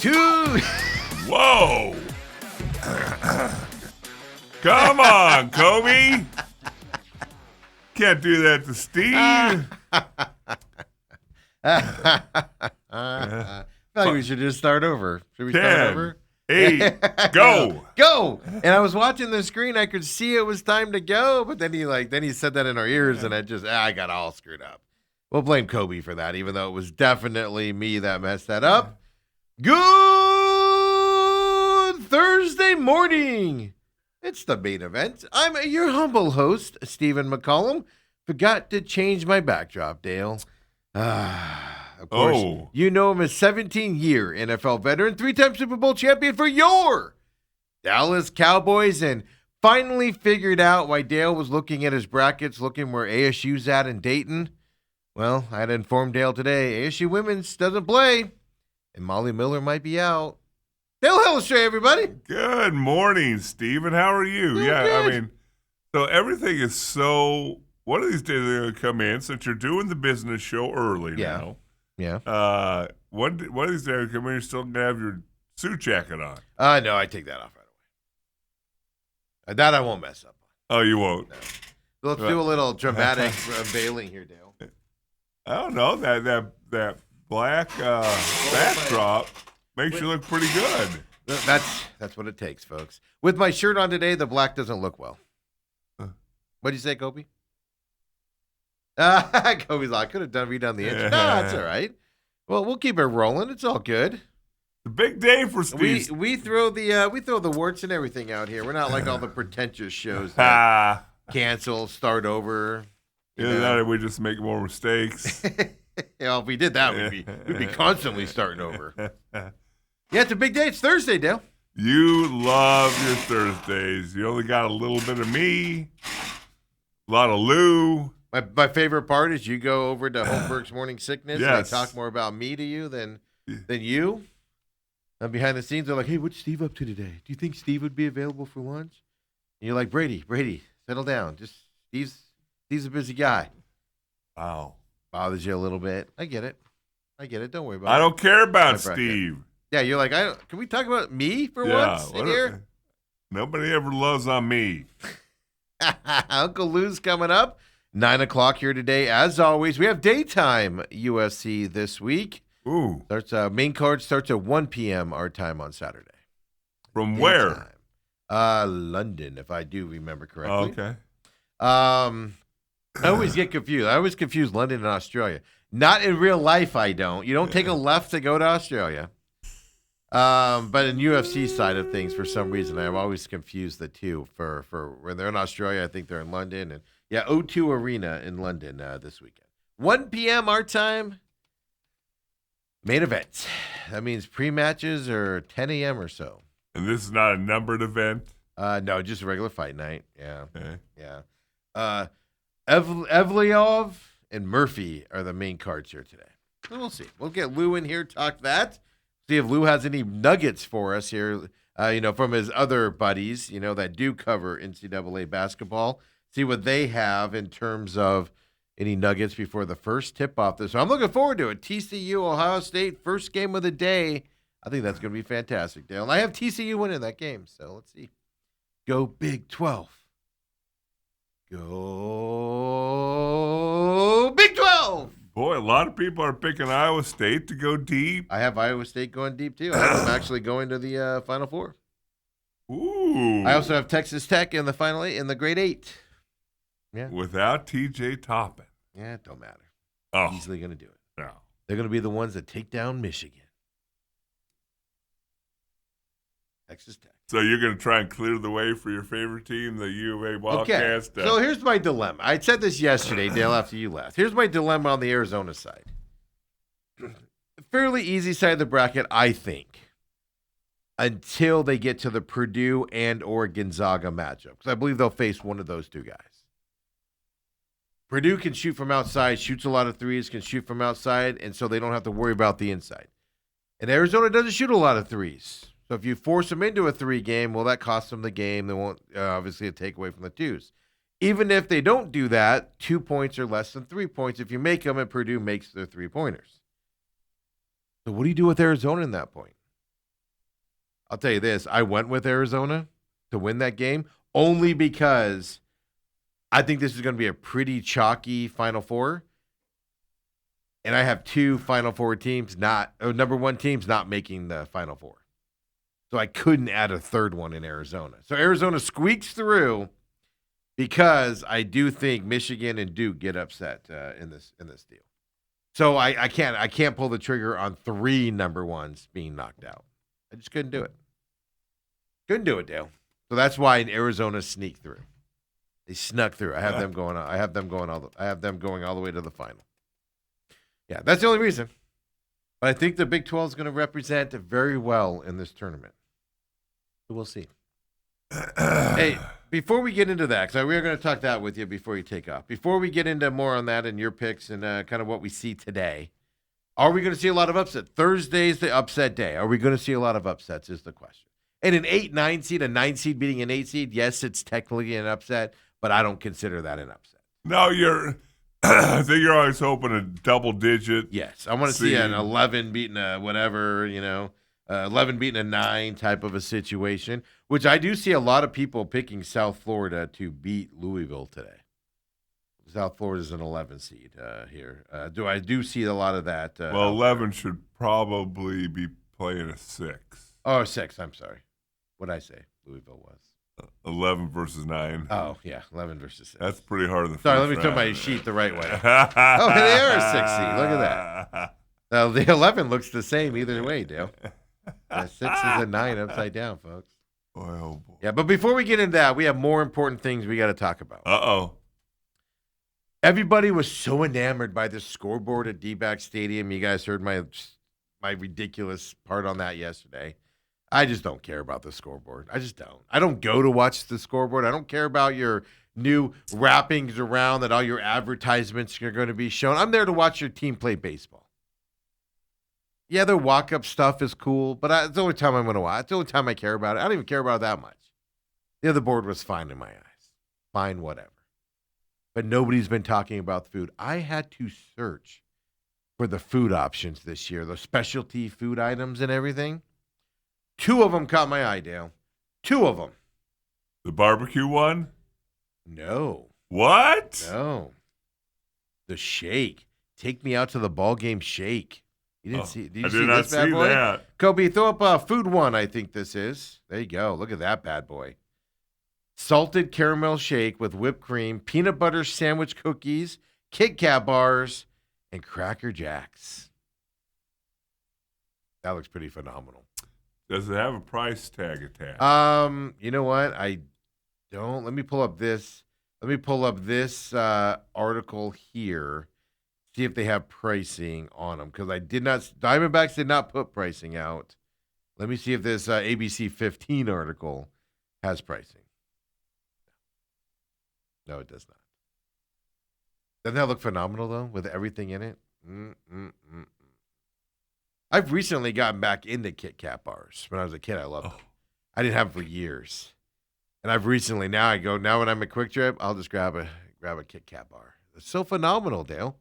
Two. Whoa. Come on, Kobe. Can't do that to Steve. I feel like we should just start over. Should we 10, start over? 8, go. Go. And I was watching the screen. I could see it was time to go, but then he said that in our ears, and I got all screwed up. We'll blame Kobe for that, even though it was definitely me that messed that up. Good Thursday morning. It's the main event. I'm your humble host, Stephen McCollum. Forgot to change my backdrop, Dale. Of course, You know him as 17-year NFL veteran, 3-time Super Bowl champion for your Dallas Cowboys, and finally figured out why Dale was looking at his brackets, looking where ASU's at in Dayton. Well, I had informed Dale today, ASU women's doesn't play, and Molly Miller might be out. Dale Hellestrand, everybody. Good morning, Steven. How are you? Good. I mean, so everything is so. One of these days they're going to come in, since you're doing the business show early now. Yeah. One of these days come in, you're still going to have your suit jacket on. No, I take that off right away. That I won't mess up on. Oh, you won't? No. Let's do a little dramatic unveiling here, Dale. I don't know. That black backdrop makes you look pretty good. That's what it takes, folks. With my shirt on today, the black doesn't look well. What'd you say, Kobe? Kobe's like, I could have redone the intro. No, that's all right. Well, we'll keep it rolling. It's all good. The big day for Steve. We throw the warts and everything out here. We're not like all the pretentious shows that cancel, start over. That we just make more mistakes. If we did that, we'd be constantly starting over. Yeah, it's a big day. It's Thursday, Dale. You love your Thursdays. You only got a little bit of me, a lot of Lou. My favorite part is you go over to Holmberg's Morning Sickness and I talk more about me to you than you. And behind the scenes, they're like, hey, what's Steve up to today? Do you think Steve would be available for lunch? And you're like, Brady, settle down. Just Steve's a busy guy. Wow. Bothers you a little bit. I get it. Don't worry about it. I don't care about Steve. Yeah, you're like, can we talk about me for once in here? Nobody ever loves on me. Uncle Lou's coming up. 9 o'clock here today. As always, we have daytime UFC this week. Ooh. Main card starts at 1 p.m. our time on Saturday. From where? London, if I do remember correctly. Okay. I always get confused. I always confuse London and Australia. Not in real life, I don't. You don't take a left to go to Australia. But in UFC side of things, for some reason, I've always confused the two. For when they're in Australia, I think they're in London. And yeah, O2 Arena in London this weekend. 1 p.m. our time. Main event. That means pre-matches are 10 a.m. or so. And this is not a numbered event? No, just a regular fight night. Yeah. Okay. Yeah. Evliov and Murphy are the main cards here today. So we'll see. We'll get Lou in here, talk that. See if Lou has any nuggets for us here, from his other buddies, that do cover NCAA basketball. See what they have in terms of any nuggets before the first tip-off. So I'm looking forward to it. TCU, Ohio State, first game of the day. I think that's going to be fantastic, Dale. And I have TCU winning that game, so let's see. Go Big 12. Go Big 12. Boy, a lot of people are picking Iowa State to go deep. I have Iowa State going deep, too. I have them actually going to the Final Four. Ooh. I also have Texas Tech in the Final Eight, in the Grade 8. Yeah. Without T.J. Toppin. Yeah, it don't matter. Oh. Easily going to do it. No. They're going to be the ones that take down Michigan. Texas Tech. So you're going to try and clear the way for your favorite team, the U of A Wildcats? Okay. So here's my dilemma. I said this yesterday, Dale, after you left. Here's my dilemma on the Arizona side. Fairly easy side of the bracket, I think, until they get to the Purdue and or Gonzaga matchup, because I believe they'll face one of those two guys. Purdue can shoot from outside, shoots a lot of threes, can shoot from outside, and so they don't have to worry about the inside. And Arizona doesn't shoot a lot of threes. So if you force them into a 3 game, well, that costs them the game. They won't obviously take away from the twos. Even if they don't do that, 2 points are less than 3 points if you make them, and Purdue makes their 3-pointers. So what do you do with Arizona in that point? I'll tell you this. I went with Arizona to win that game only because I think this is going to be a pretty chalky Final Four. And I have two Final Four teams, number one teams not making the Final Four. So I couldn't add a third one in Arizona. So Arizona squeaks through because I do think Michigan and Duke get upset in this deal. So I can't pull the trigger on three number ones being knocked out. I just couldn't do it. Couldn't do it, Dale. So that's why Arizona sneaked through. They snuck through. I have them going all the way to the final. Yeah, that's the only reason. But I think the Big 12 is going to represent very well in this tournament. So we'll see. Hey, before we get into that, because we are going to talk that with you before you take off. Before we get into more on that and your picks and kind of what we see today, are we going to see a lot of upsets? Thursday's the upset day. Are we going to see a lot of upsets is the question. And an 8-9 seed, a 9 seed beating an 8 seed, yes, it's technically an upset, but I don't consider that an upset. No, I think you're always hoping a double digit. Yes, I want to see an 11 beating a whatever, 11 beating a 9 type of a situation, which I do see a lot of people picking South Florida to beat Louisville today. South Florida is an 11 seed here. I do see a lot of that. 11 should probably be playing a 6. Oh, 6. I'm sorry. What did I say? Louisville was 11 versus 9. Oh yeah, 11 versus 6. That's pretty hard in the Sorry, first let me turn round. my sheet the right way. Oh, they are a 6 seed. Look at that. Now the 11 looks the same either way, Dale. The 6 is a 9 upside down, folks. Oh boy. Yeah, but before we get into that, we have more important things we got to talk about. Uh-oh. Everybody was so enamored by the scoreboard at D-Back Stadium. You guys heard my ridiculous part on that yesterday. I just don't care about the scoreboard. I just don't. I don't go to watch the scoreboard. I don't care about your new wrappings around that all your advertisements are going to be shown. I'm there to watch your team play baseball. Yeah, their walk-up stuff is cool, but it's the only time I'm going to watch. It's the only time I care about it. I don't even care about it that much. The other board was fine in my eyes. Fine, whatever. But nobody's been talking about the food. I had to search for the food options this year, the specialty food items and everything. 2 of them caught my eye, Dale. 2 of them. The barbecue one? No. What? No. The shake. Take me out to the ball game shake. You didn't see? Did you see this bad boy? That. Kobe, throw up food one. I think this is. There you go. Look at that bad boy. Salted caramel shake with whipped cream, peanut butter sandwich cookies, Kit Kat bars, and Cracker Jacks. That looks pretty phenomenal. Does it have a price tag attached? You know what? I don't. Let me pull up this. Article here. See if they have pricing on them, because Diamondbacks did not put pricing out. Let me see if this ABC 15 article has pricing. No, it does not. Doesn't that look phenomenal though, with everything in it? I've recently gotten back into Kit Kat bars. When I was a kid, I loved them. I didn't have them for years. And I've recently, now when I'm at Quick Trip, I'll just grab a Kit Kat bar. It's so phenomenal, Dale.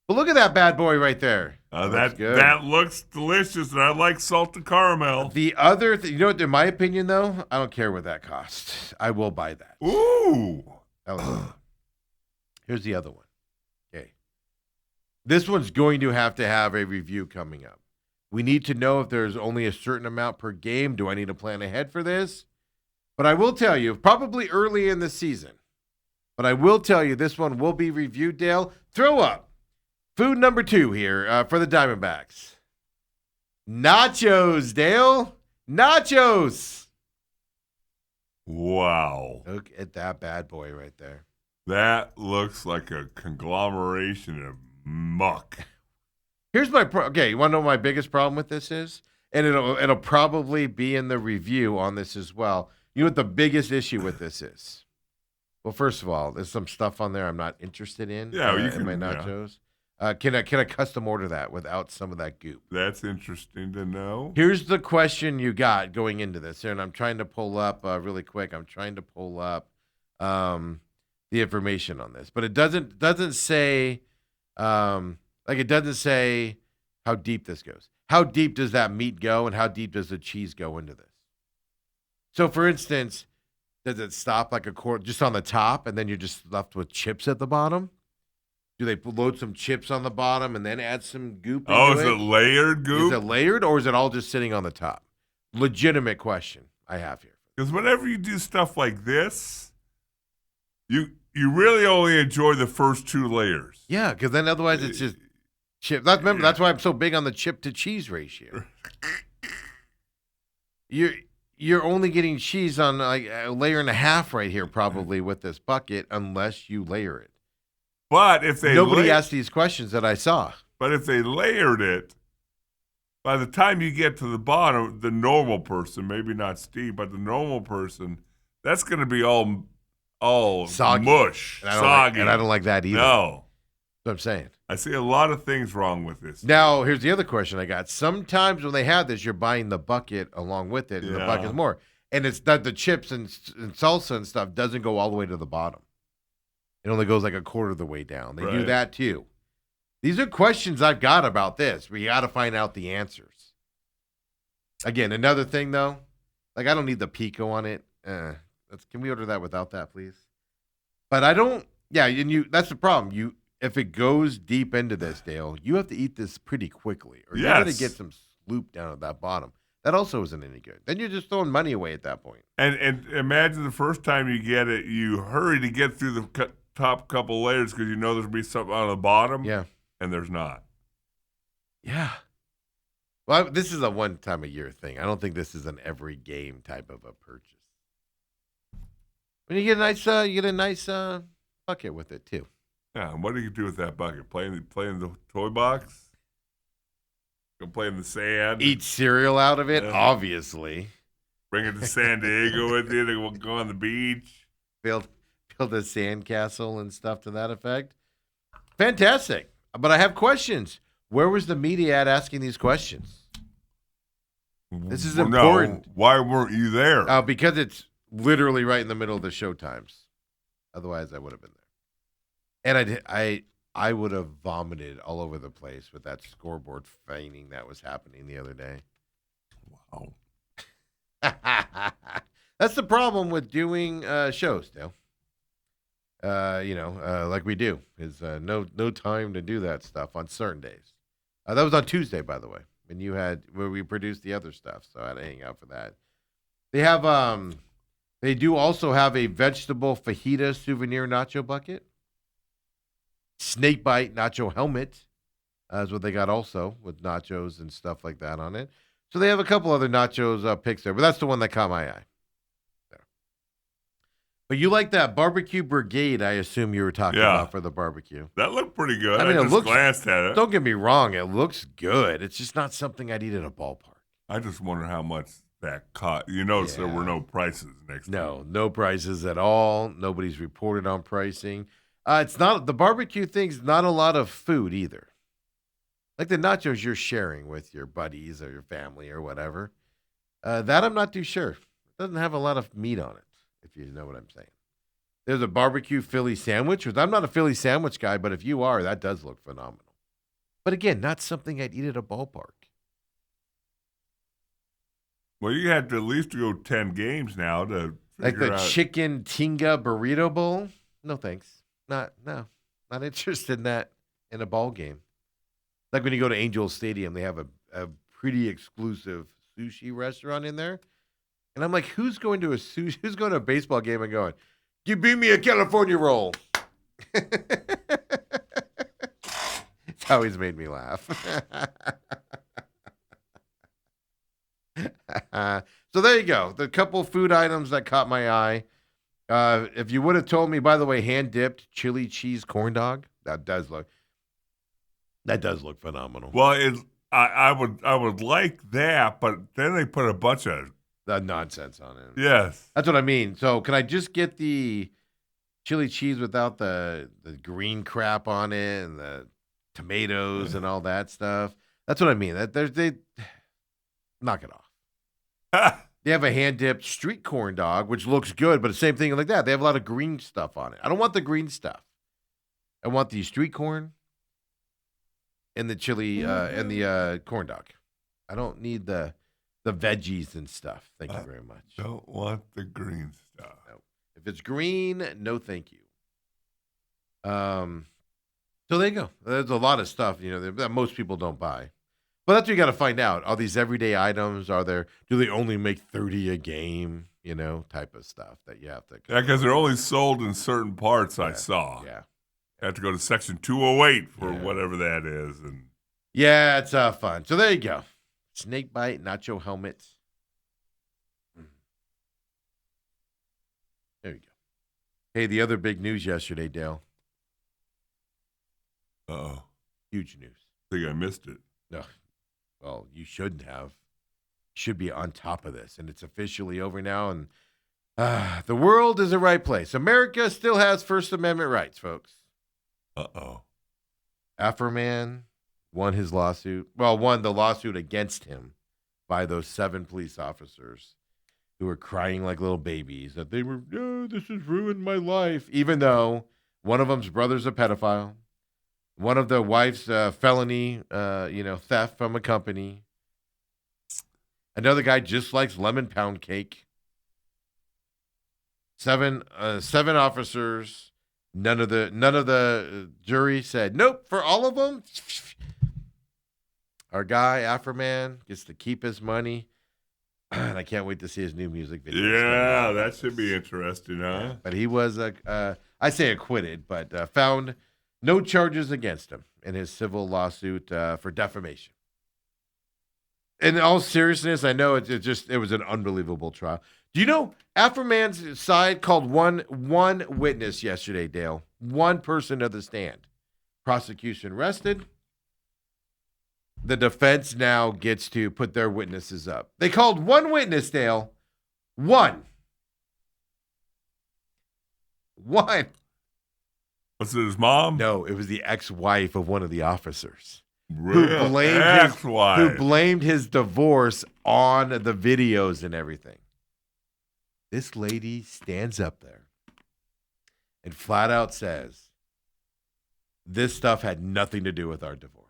But look at that bad boy right there. That looks delicious, and I like salted caramel. The other thing, in my opinion, though, I don't care what that costs. I will buy that. Ooh. Here's the other one. Okay. This one's going to have a review coming up. We need to know if there's only a certain amount per game. Do I need to plan ahead for this? But I will tell you, probably early in the season. But I will tell you, this one will be reviewed, Dale. Throw up food number 2 here for the Diamondbacks. Nachos, Dale. Nachos. Wow. Look at that bad boy right there. That looks like a conglomeration of muck. Here's my okay. You want to know what my biggest problem with this is, and it'll probably be in the review on this as well. You know what the biggest issue with this is? Well, first of all, there's some stuff on there I'm not interested in. Yeah, in my nachos. Yeah. Can I custom order that without some of that goop? That's interesting to know. Here's the question you got going into this, and I'm trying to pull up really quick. I'm trying to pull up the information on this, but it doesn't say. It doesn't say how deep this goes. How deep does that meat go, and how deep does the cheese go into this? So, for instance, does it stop like a quart just on the top, and then you're just left with chips at the bottom? Do they load some chips on the bottom and then add some goop into Oh, is it? it layered goop? Is it layered, or is it all just sitting on the top? Legitimate question I have here. Because whenever you do stuff like this, you really only enjoy the first 2 layers. Yeah, because then otherwise it's just chip. Remember, that's why I'm so big on the chip to cheese ratio. You're only getting cheese on like a layer and a half right here, probably with this bucket, unless you layer it. But if they Nobody asked these questions that I saw. But if they layered it, by the time you get to the bottom, the normal person, maybe not Steve, but the normal person, that's going to be all Soggy. mush, soggy. And I don't like that either. No. That's what I'm saying. I see a lot of things wrong with this. Now, here's the other question I got. Sometimes when they have this, you're buying the bucket along with it, and the bucket's more. And it's that the chips and salsa and stuff doesn't go all the way to the bottom. It only goes like a quarter of the way down. They do that too. These are questions I've got about this. We got to find out the answers. Again, another thing though, like I don't need the pico on it. Can we order that without that, please? But I don't. Yeah, and that's the problem. If it goes deep into this, Dale, you have to eat this pretty quickly, or you're going to get some sloop down at that bottom. That also isn't any good. Then you're just throwing money away at that point. And imagine the first time you get it, you hurry to get through the top couple layers because you know there's going to be something on the bottom. Yeah. And there's not. Yeah. Well, this is a one-time-a-year thing. I don't think this is an every game type of a purchase. When you get a nice bucket with it too. Yeah. And what do you do with that bucket? Play in the toy box? Go play in the sand? Eat cereal out of it, obviously. Bring it to San Diego with you to go on the beach. Build a sandcastle and stuff to that effect. Fantastic. But I have questions. Where was the media at asking these questions? This is important. No, why weren't you there? Because it's literally right in the middle of the show times. Otherwise, I would have been there. And I would have vomited all over the place with that scoreboard feigning that was happening the other day. Wow. That's the problem with doing shows, Dale. Like we do, is no time to do that stuff on certain days. That was on Tuesday, by the way, and where we produced the other stuff, so I had to hang out for that. They do also have a vegetable fajita souvenir nacho bucket, snakebite nacho helmet, is what they got also with nachos and stuff like that on it. So they have a couple other nachos picks there, but that's the one that caught my eye. But you like that barbecue brigade, I assume you were talking about for the barbecue. That looked pretty good. I mean, just glanced at it. Don't get me wrong, it looks good. It's just not something I'd eat at a ballpark. I just wonder how much that cost. You notice there were no prices next to it. No prices at all. Nobody's reported on pricing. It's not the barbecue thing's not a lot of food either. Like the nachos you're sharing with your buddies or your family or whatever. That I'm not too sure. It doesn't have a lot of meat on it. If you know what I'm saying. There's a barbecue Philly sandwich, which I'm not a Philly sandwich guy, but if you are, that does look phenomenal. But again, not something I'd eat at a ballpark. Well, you have to at least go 10 games now to like the chicken tinga burrito bowl. No thanks. Not interested in that in a ball game. Like when you go to Angel Stadium, they have a pretty exclusive sushi restaurant in there. And I'm like, who's going to a baseball game and going, give me a California roll? It's always made me laugh. So there you go. The couple food items that caught my eye. If you would have told me, by the way, hand-dipped chili cheese corn dog, that does look phenomenal. Well, I would like that, but then they put a bunch of nonsense on it. Yes. That's what I mean. So can I just get the chili cheese without the green crap on it and the tomatoes and all that stuff? That's what I mean. They knock it off. They have a hand-dipped street corn dog, which looks good, but the same thing like that. They have a lot of green stuff on it. I don't want the green stuff. I want the street corn and the chili and the corn dog. I don't need the the veggies and stuff. Thank you very much. Don't want the green stuff. No. If it's green, no thank you. So there you go. There's a lot of stuff, that most people don't buy. But that's what you got to find out. Are these everyday items? Do they only make 30 a game? Type of stuff that you have to. Yeah, because they're only sold in certain parts. I saw. Yeah. You have to go to section 208 for whatever that is, and. Yeah, it's fun. So there you go. Snake bite, nacho helmets. There you go. Hey, the other big news yesterday, Dale. Uh-oh. Huge news. I think I missed it. No. Well, you shouldn't have. Should be on top of this, and it's officially over now, and the world is the right place. America still has First Amendment rights, folks. Uh-oh. Afroman won his lawsuit. Well, won the lawsuit against him by those 7 police officers who were crying like little babies that they were, this has ruined my life, even though one of them's brother's a pedophile. One of the wife's felony, theft from a company. Another guy just likes lemon pound cake. 7 officers. None of the jury said nope for all of them. Our guy Afroman gets to keep his money, and I can't wait to see his new music video. Yeah, that should be interesting, huh? But he was I say acquitted, but found no charges against him in his civil lawsuit for defamation. In all seriousness, I know it was an unbelievable trial. Do you know Afroman's side called one witness yesterday, Dale? One person to the stand. Prosecution rested. The defense now gets to put their witnesses up. They called one witness, Dale. One. Was it his mom? No, it was the ex-wife of one of the officers. Real Who blamed his divorce on the videos and everything. This lady stands up there and flat out says, this stuff had nothing to do with our divorce.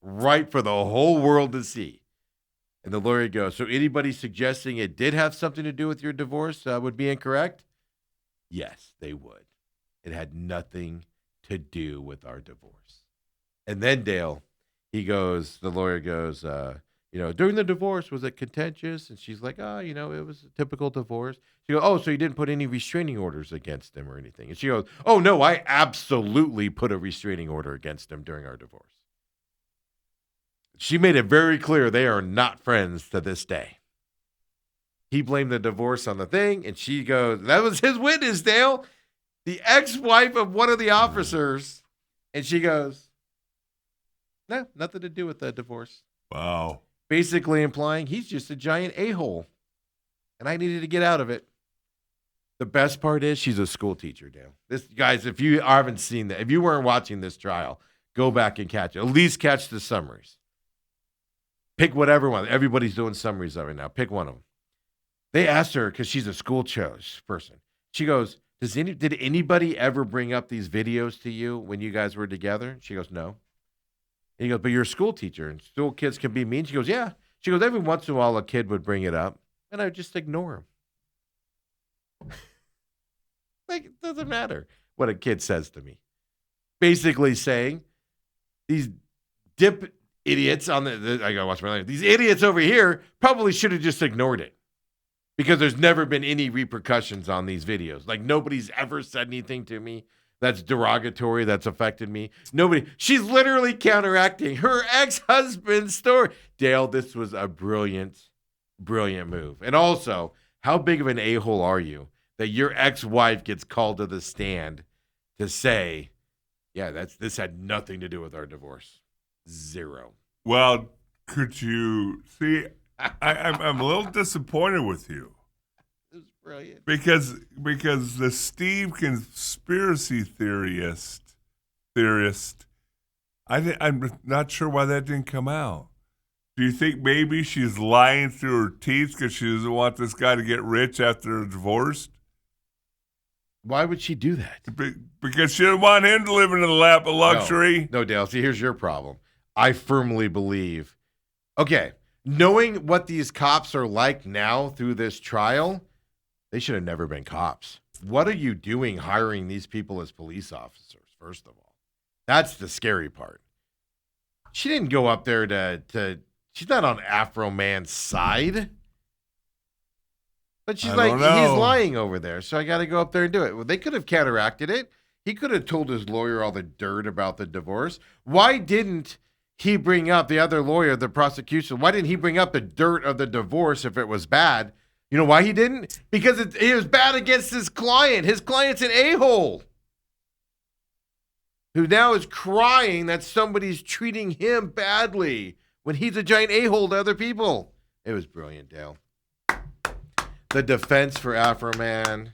Right for the whole world to see. And the lawyer goes, so anybody suggesting it did have something to do with your divorce would be incorrect? Yes, they would. It had nothing to do with our divorce. And then Dale, the lawyer goes, during the divorce, was it contentious? And she's like, it was a typical divorce. She goes, oh, so you didn't put any restraining orders against him or anything? And she goes, oh, no, I absolutely put a restraining order against him during our divorce. She made it very clear they are not friends to this day. He blamed the divorce on the thing, and she goes, that was his witness, Dale, the ex-wife of one of the officers. And she goes, no, nothing to do with the divorce. Wow. Basically implying he's just a giant a-hole. And I needed to get out of it. The best part is she's a school teacher, Dale. Guys, if you haven't seen that, if you weren't watching this trial, go back and catch it. At least catch the summaries. Pick whatever one. Everybody's doing summaries of it now. Pick one of them. They asked her, because she's a school person. She goes, did anybody ever bring up these videos to you when you guys were together? She goes, no. And he goes, but you're a school teacher, and school kids can be mean. She goes, yeah. She goes, every once in a while a kid would bring it up, and I would just ignore him. Like, it doesn't matter what a kid says to me. Basically saying, these idiots on I gotta watch my language. These idiots over here probably should have just ignored it. Because there's never been any repercussions on these videos. Like, nobody's ever said anything to me that's derogatory, that's affected me. Nobody. She's literally counteracting her ex-husband's story. Dale, this was a brilliant move. And also, how big of an a-hole are you that your ex-wife gets called to the stand to say, yeah, this had nothing to do with our divorce. Zero. Well, could you see... I'm a little disappointed with you. It was brilliant. Because the Steve conspiracy theorist, I'm not sure why that didn't come out. Do you think maybe she's lying through her teeth because she doesn't want this guy to get rich after they're divorced? Why would she do that? Because she didn't want him to live in the lap of luxury. No, Dale. See, here's your problem. I firmly believe. Okay. knowing what these cops are like now through this trial, they should have never been cops. What are you doing hiring these people as police officers, first of all? That's the scary part. She didn't go up there to she's not on Afro Man's side. But she's like, he's lying over there, so I got to go up there and do it. Well, they could have counteracted it. He could have told his lawyer all the dirt about the divorce. Why didn't he bring up the other lawyer, the prosecution? Why didn't he bring up the dirt of the divorce if it was bad? You know why he didn't? Because it was bad against his client. His client's an a-hole who now is crying that somebody's treating him badly when he's a giant a-hole to other people. It was brilliant, Dale. The defense for Afro Man.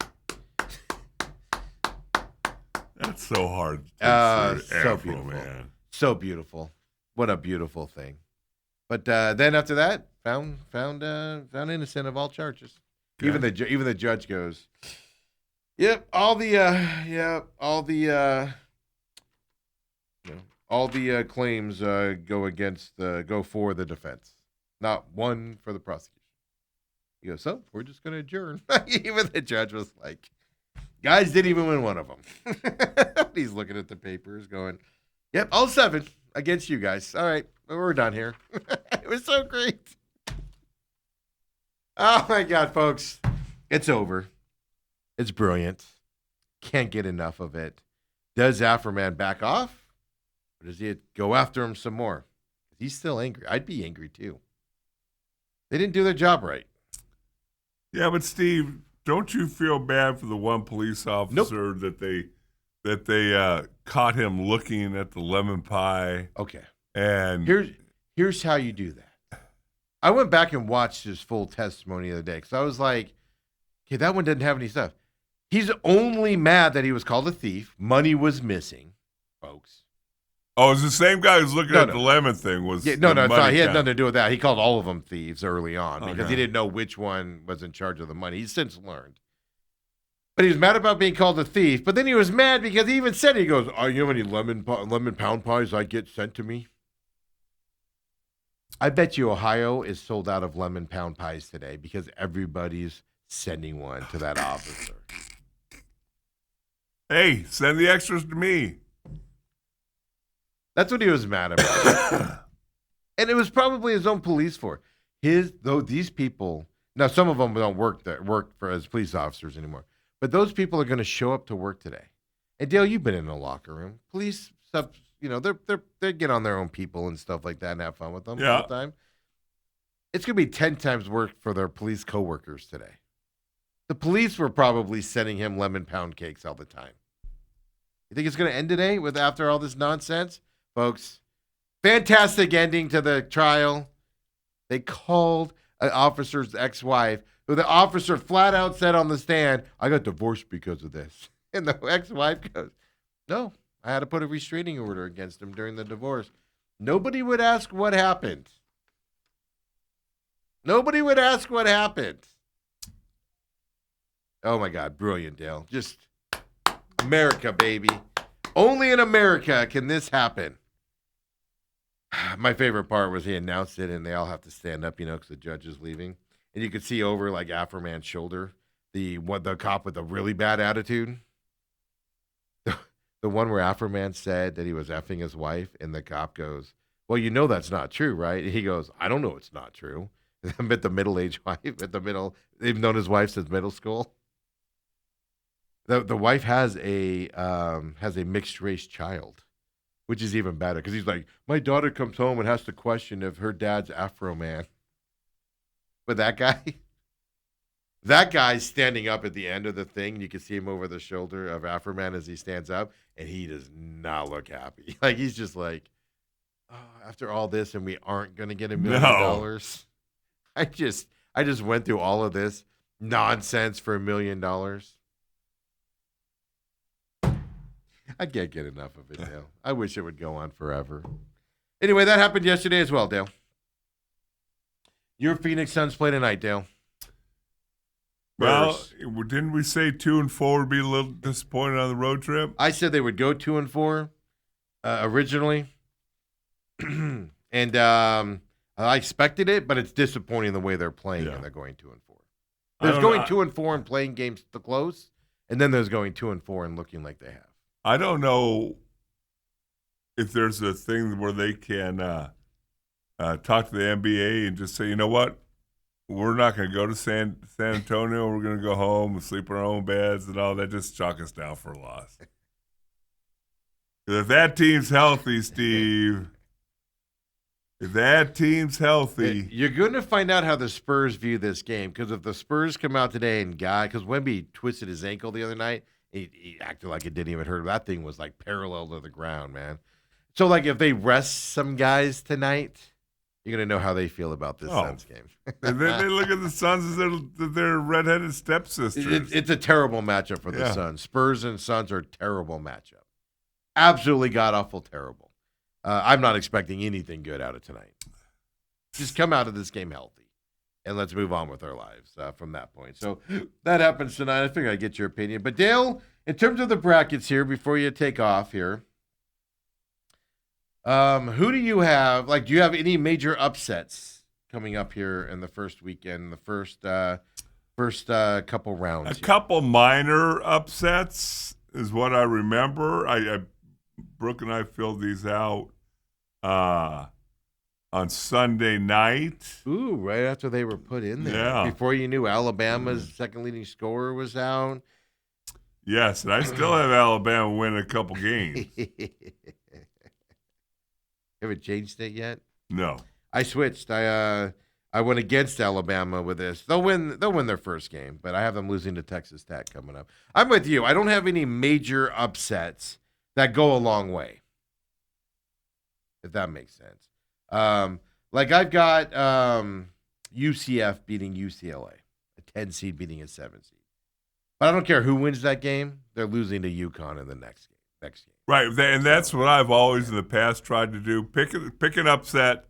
That's so hard. So Afro beautiful. Man. So beautiful. What a beautiful thing. But then after that, found innocent of all charges. Okay. Even the judge goes, "Yep, all the claims go for the defense, not one for the prosecution." He goes, "So we're just going to adjourn." Even the judge was like, "Guys didn't even win one of them." He's looking at the papers going, "Yep, all 7 against you guys. All right, we're done here." It was so great. Oh, my God, folks. It's over. It's brilliant. Can't get enough of it. Does Afro Man back off? Or does he go after him some more? He's still angry. I'd be angry, too. They didn't do their job right. Yeah, but Steve, don't you feel bad for the one police officer that they caught him looking at the lemon pie? Okay. And here's how you do that. I went back and watched his full testimony the other day because I was like, okay, that one didn't have any stuff. He's only mad that he was called a thief. Money was missing, folks. Oh, it's the same guy who's looking at the lemon thing. It's not. He had nothing to do with that. He called all of them thieves early on because he didn't know which one was in charge of the money. He's since learned. But he was mad about being called a thief. But then he was mad because he even said, he goes, "Oh, you know how many lemon pound pies I get sent to me?" I bet you Ohio is sold out of lemon pound pies today because everybody's sending one to that officer. Hey, send the extras to me. That's what he was mad about. And it was probably his own police force. These people, now some of them don't work as police officers anymore, but those people are going to show up to work today. And Dale, you've been in a locker room. Police stuff, they get on their own people and stuff like that and have fun with them all the time. It's going to be 10 times work for their police coworkers today. The police were probably sending him lemon pound cakes all the time. You think it's going to end today after all this nonsense? Folks, fantastic ending to the trial. They called an officer's ex-wife, who the officer flat out said on the stand, "I got divorced because of this." And the ex-wife goes, "No, I had to put a restraining order against him during the divorce." Nobody would ask what happened. Nobody would ask what happened. Oh, my God. Brilliant, Dale. Just America, baby. Only in America can this happen. My favorite part was he announced it, and they all have to stand up, because the judge is leaving. And you could see over, like, Afro Man's shoulder, the cop with the really bad attitude. The one where Afro Man said that he was effing his wife, and the cop goes, "Well, that's not true, right?" And he goes, "I don't know it's not true." I met the middle-aged wife they've known his wife since middle school. The wife has a mixed-race child, which is even better because he's like, "My daughter comes home and has to question if her dad's Afro Man." But that guy's standing up at the end of the thing, and you can see him over the shoulder of Afro Man as he stands up, and he does not look happy. Like, he's just like, "Oh, after all this, and we aren't going to get $1 million? I just went through all of this nonsense for $1 million." I can't get enough of it, Dale. I wish it would go on forever. Anyway, that happened yesterday as well, Dale. Your Phoenix Suns play tonight, Dale. Well, didn't we say 2-4 would be a little disappointed on the road trip? I said they would go 2-4 originally. And I expected it, but it's disappointing the way they're playing, Yeah. and they're going 2-4. There's going 2-4 and playing games to close, and then there's going 2-4 and looking like they have. I don't know if there's a thing where they can talk to the NBA and just say, you know what, we're not going to go to San Antonio. We're going to go home and sleep in our own beds and all that. Just chalk us down for a loss. If that team's healthy, Steve, if that team's healthy. You're going to find out how the Spurs view this game, because if the Spurs come out today and because Wemby twisted his ankle the other night, he acted like it didn't even hurt. That thing was like parallel to the ground, man. So, like, if they rest some guys tonight, you're going to know how they feel about this Suns game. And then they look at the Suns as their redheaded stepsisters. It's a terrible matchup for the Suns. Spurs and Suns are a terrible matchup. Absolutely god-awful terrible. I'm not expecting anything good out of tonight. Just come out of this game healthy, and let's move on with our lives from that point. So that happens tonight. I figured I'd get your opinion. But, Dale, in terms of the brackets here, before you take off here, who do you have? Like, do you have any major upsets coming up here in the first weekend, the first couple rounds? A couple minor upsets is what I remember. Brooke and I filled these out on Sunday night. Ooh, right after they were put in there. Yeah. Before you knew Alabama's second leading scorer was out. Yes, and I still have Alabama win a couple games. Haven't changed it yet? No. I switched. I went against Alabama with this. They'll win their first game, but I have them losing to Texas Tech coming up. I'm with you. I don't have any major upsets that go a long way, if that makes sense. Like I've got UCF beating UCLA, a 10 seed beating a 7 seed. But I don't care who wins that game. They're losing to UConn in the next game. Right, and that's what I've always in the past tried to do. Pick an upset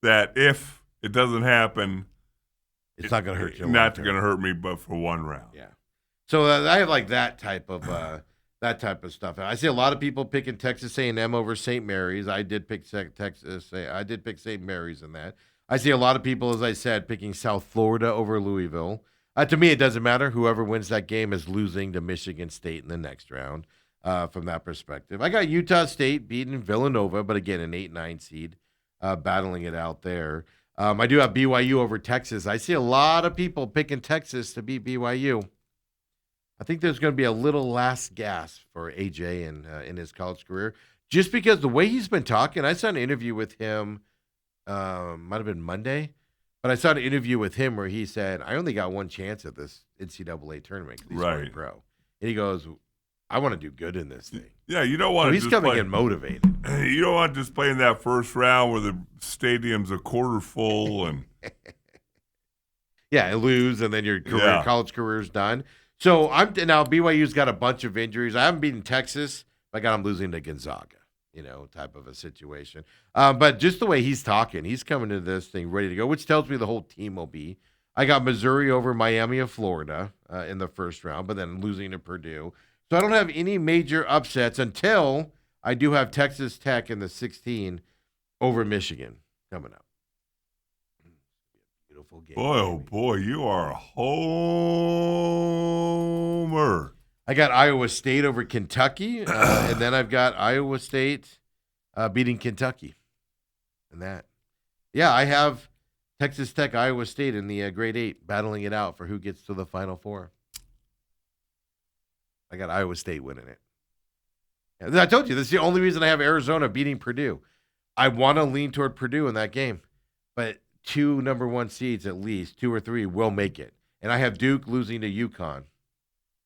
that if it doesn't happen, it's not going to hurt you. Not going to hurt me, but for one round. Yeah. So I have like that type of stuff. I see a lot of people picking Texas A&M over St. Mary's. I did pick Texas. I did pick St. Mary's in that. I see a lot of people, as I said, picking South Florida over Louisville. To me, it doesn't matter. Whoever wins that game is losing to Michigan State in the next round. From that perspective, I got Utah State beating Villanova, but again, an 8-9 seed, battling it out there. I do have BYU over Texas. I see a lot of people picking Texas to beat BYU. I think there's going to be a little last gasp for AJ in his college career, just because the way he's been talking. I saw an interview with him, might have been Monday, but I saw an interview with him where he said, "I only got one chance at this NCAA tournament because he's going pro," and he goes, "I want to do good in this thing." Yeah, you don't want so to. He's coming in motivated. You don't want to just play in that first round where the stadium's a quarter full and lose, and then your college career's done. So now BYU's got a bunch of injuries. I haven't beaten Texas. I got them losing to Gonzaga, type of a situation. But just the way he's talking, he's coming to this thing ready to go, which tells me the whole team will be. I got Missouri over Miami of Florida in the first round, but then losing to Purdue. So I don't have any major upsets until I do have Texas Tech in the 16 over Michigan coming up. Beautiful game. Boy, oh boy, you are a homer. I got Iowa State over Kentucky, and then I've got Iowa State beating Kentucky. And that. Yeah, I have Texas Tech, Iowa State in the grade 8 battling it out for who gets to the Final Four. I got Iowa State winning it. I told you, this is the only reason I have Arizona beating Purdue. I want to lean toward Purdue in that game, but 2 number 1 seeds at least, 2 or 3 will make it. And I have Duke losing to UConn.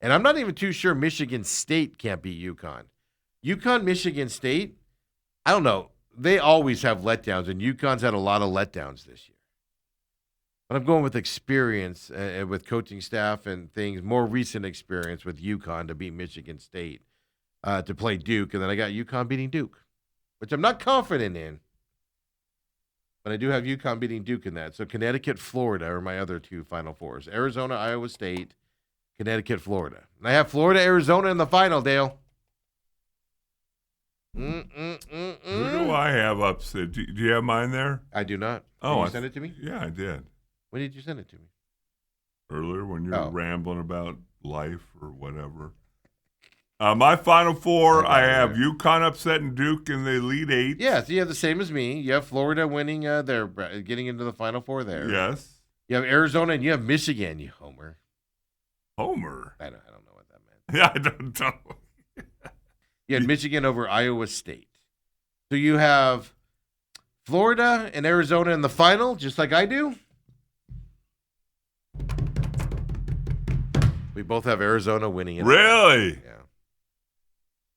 And I'm not even too sure Michigan State can't beat UConn. UConn, Michigan State, I don't know. They always have letdowns, and UConn's had a lot of letdowns this year. But I'm going with experience with coaching staff and things, more recent experience with UConn to beat Michigan State, to play Duke. And then I got UConn beating Duke, which I'm not confident in. But I do have UConn beating Duke in that. So Connecticut, Florida are my other 2 Final Fours. Arizona, Iowa State, Connecticut, Florida. And I have Florida, Arizona in the final, Dale. Who do I have upset? Do you have mine there? I do not. Oh, Did you send it to me? Yeah, I did. When did you send it to me? Earlier when you were rambling about life or whatever. My Final Four, I have UConn upsetting Duke in the Elite Eight. Yeah, so you have the same as me. You have Florida winning. They're getting into the Final Four there. Yes. You have Arizona and you have Michigan, you homer. Homer? I don't know what that meant. Yeah, I don't know. You had Michigan over Iowa State. So you have Florida and Arizona in the final, just like I do. We both have Arizona winning it. Really? Yeah.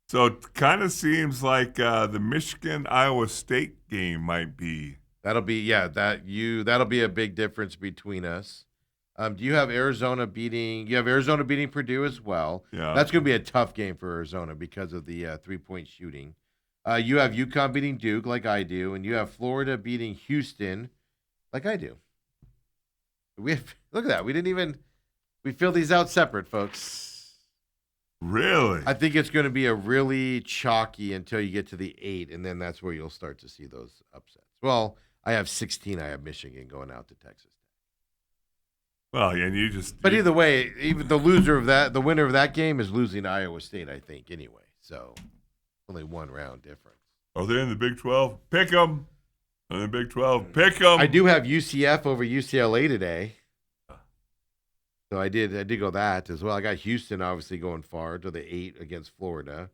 So it kind of seems like the Michigan-Iowa State game might be. That'll be a big difference between us. Do you have Arizona beating? You have Arizona beating Purdue as well. Yeah. That's going to be a tough game for Arizona because of the 3-point shooting. You have UConn beating Duke like I do, and you have Florida beating Houston like I do. Look at that. We fill these out separate, folks. Really? I think it's going to be a really chalky until you get to the 8, and then that's where you'll start to see those upsets. Well, I have 16. I have Michigan going out to Texas. Well, and you just. But either way, even the winner of that game is losing Iowa State, I think, anyway. So only one round difference. Are they in the Big 12? Pick them. In the Big 12, pick them. I do have UCF over UCLA today. So I did go that as well. I got Houston obviously going far to the 8 against Florida.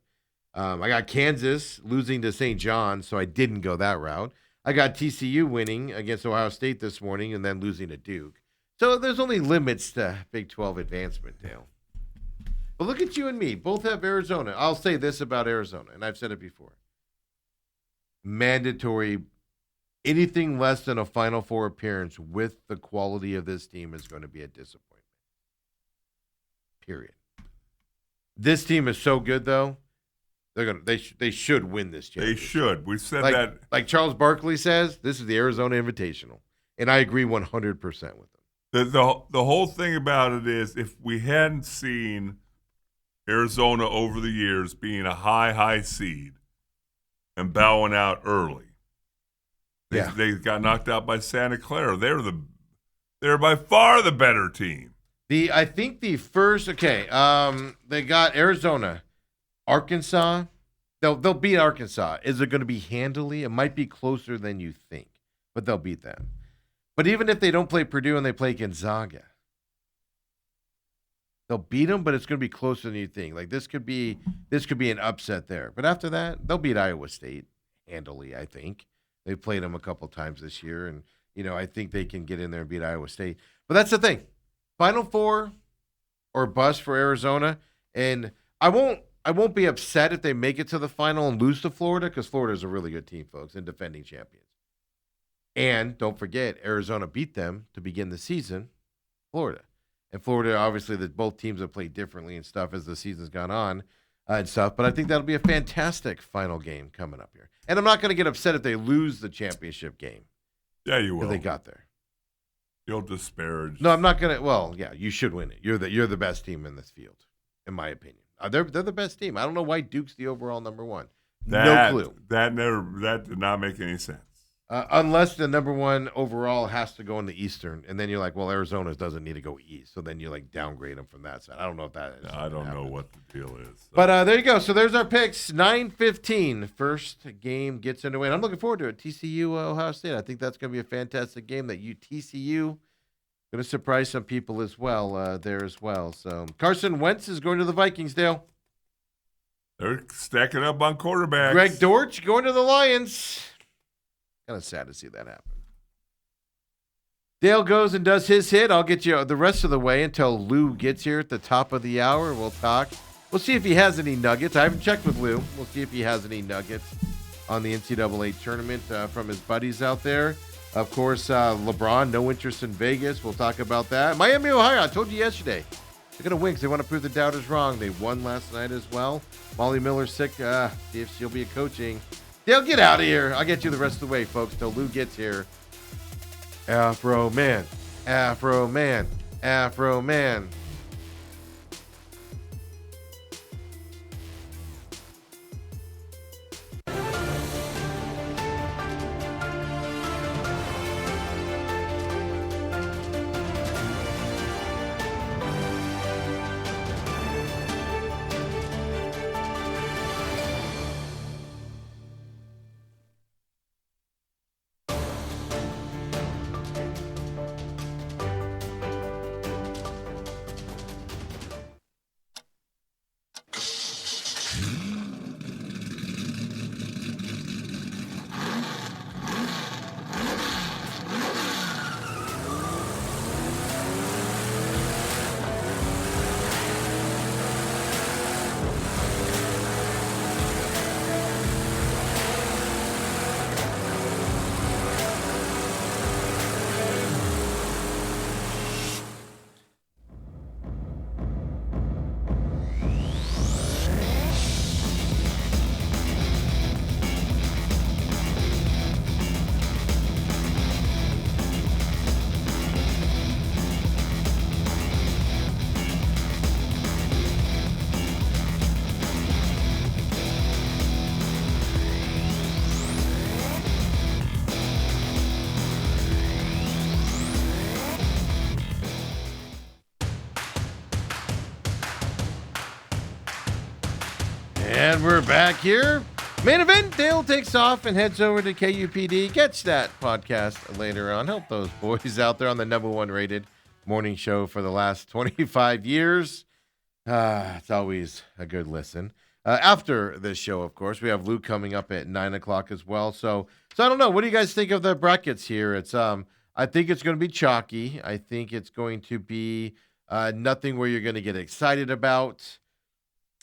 I got Kansas losing to St. John's, so I didn't go that route. I got TCU winning against Ohio State this morning and then losing to Duke. So there's only limits to Big 12 advancement, Dale. But look at you and me. Both have Arizona. I'll say this about Arizona, and I've said it before. Mandatory. Anything less than a Final Four appearance with the quality of this team is going to be a disappointment. Period. This team is so good, though. They should win this championship. They should. We said that. Like Charles Barkley says, this is the Arizona Invitational, and I agree 100% with him. The whole thing about it is, if we hadn't seen Arizona over the years being a high seed and bowing out early, they got knocked out by Santa Clara. They're by far the better team. They got Arizona, Arkansas. They'll beat Arkansas. Is it going to be handily? It might be closer than you think, but they'll beat them. But even if they don't play Purdue and they play Gonzaga, they'll beat them, but it's going to be closer than you think. Like this could be an upset there. But after that, they'll beat Iowa State handily, I think. They've played them a couple times this year, and I think they can get in there and beat Iowa State. But that's the thing. Final Four or bust for Arizona, and I won't be upset if they make it to the final and lose to Florida, because Florida is a really good team, folks, and defending champions. And don't forget, Arizona beat them to begin the season, Florida. And Florida, obviously, both teams have played differently and stuff as the season's gone on and stuff. But I think that'll be a fantastic final game coming up here. And I'm not going to get upset if they lose the championship game. Yeah, you will. Because they got there. You'll disparage. No, I'm not going to. Well, yeah, you should win it. You're the best team in this field, in my opinion. They're the best team. I don't know why Duke's the overall number one. No clue. That did not make any sense. Unless the number one overall has to go in the Eastern, and then you're like, well, Arizona doesn't need to go East, so then you downgrade them from that side. I don't know if that is. I don't know what the deal is. So. But there you go. So there's our picks. 9:15, first game gets underway. And I'm looking forward to it. TCU, Ohio State. I think that's going to be a fantastic game. TCU going to surprise some people as well there as well. So Carson Wentz is going to the Vikings, Dale. They're stacking up on quarterbacks. Greg Dortch going to the Lions. Kind of sad to see that happen. Dale goes and does his hit. I'll get you the rest of the way until Lou gets here at the top of the hour. We'll talk. We'll see if he has any nuggets. I haven't checked with Lou. We'll see if he has any nuggets on the NCAA tournament from his buddies out there. Of course, LeBron, no interest in Vegas. We'll talk about that. Miami, Ohio, I told you yesterday. They're going to win because they want to prove the doubters wrong. They won last night as well. Molly Miller's sick. See if she'll be coaching. Dale, get out of here. I'll get you the rest of the way, folks, till Lou gets here. Afro Man. Afro Man. Afro Man. And we're back here. Main event, Dale takes off and heads over to KUPD. Catch that podcast later on. Help those boys out there on the number one rated morning show for the last 25 years. It's always a good listen. After this show, of course, we have Luke coming up at 9 o'clock as well. So I don't know. What do you guys think of the brackets here? It's I think it's going to be chalky. I think it's going to be nothing where you're going to get excited about.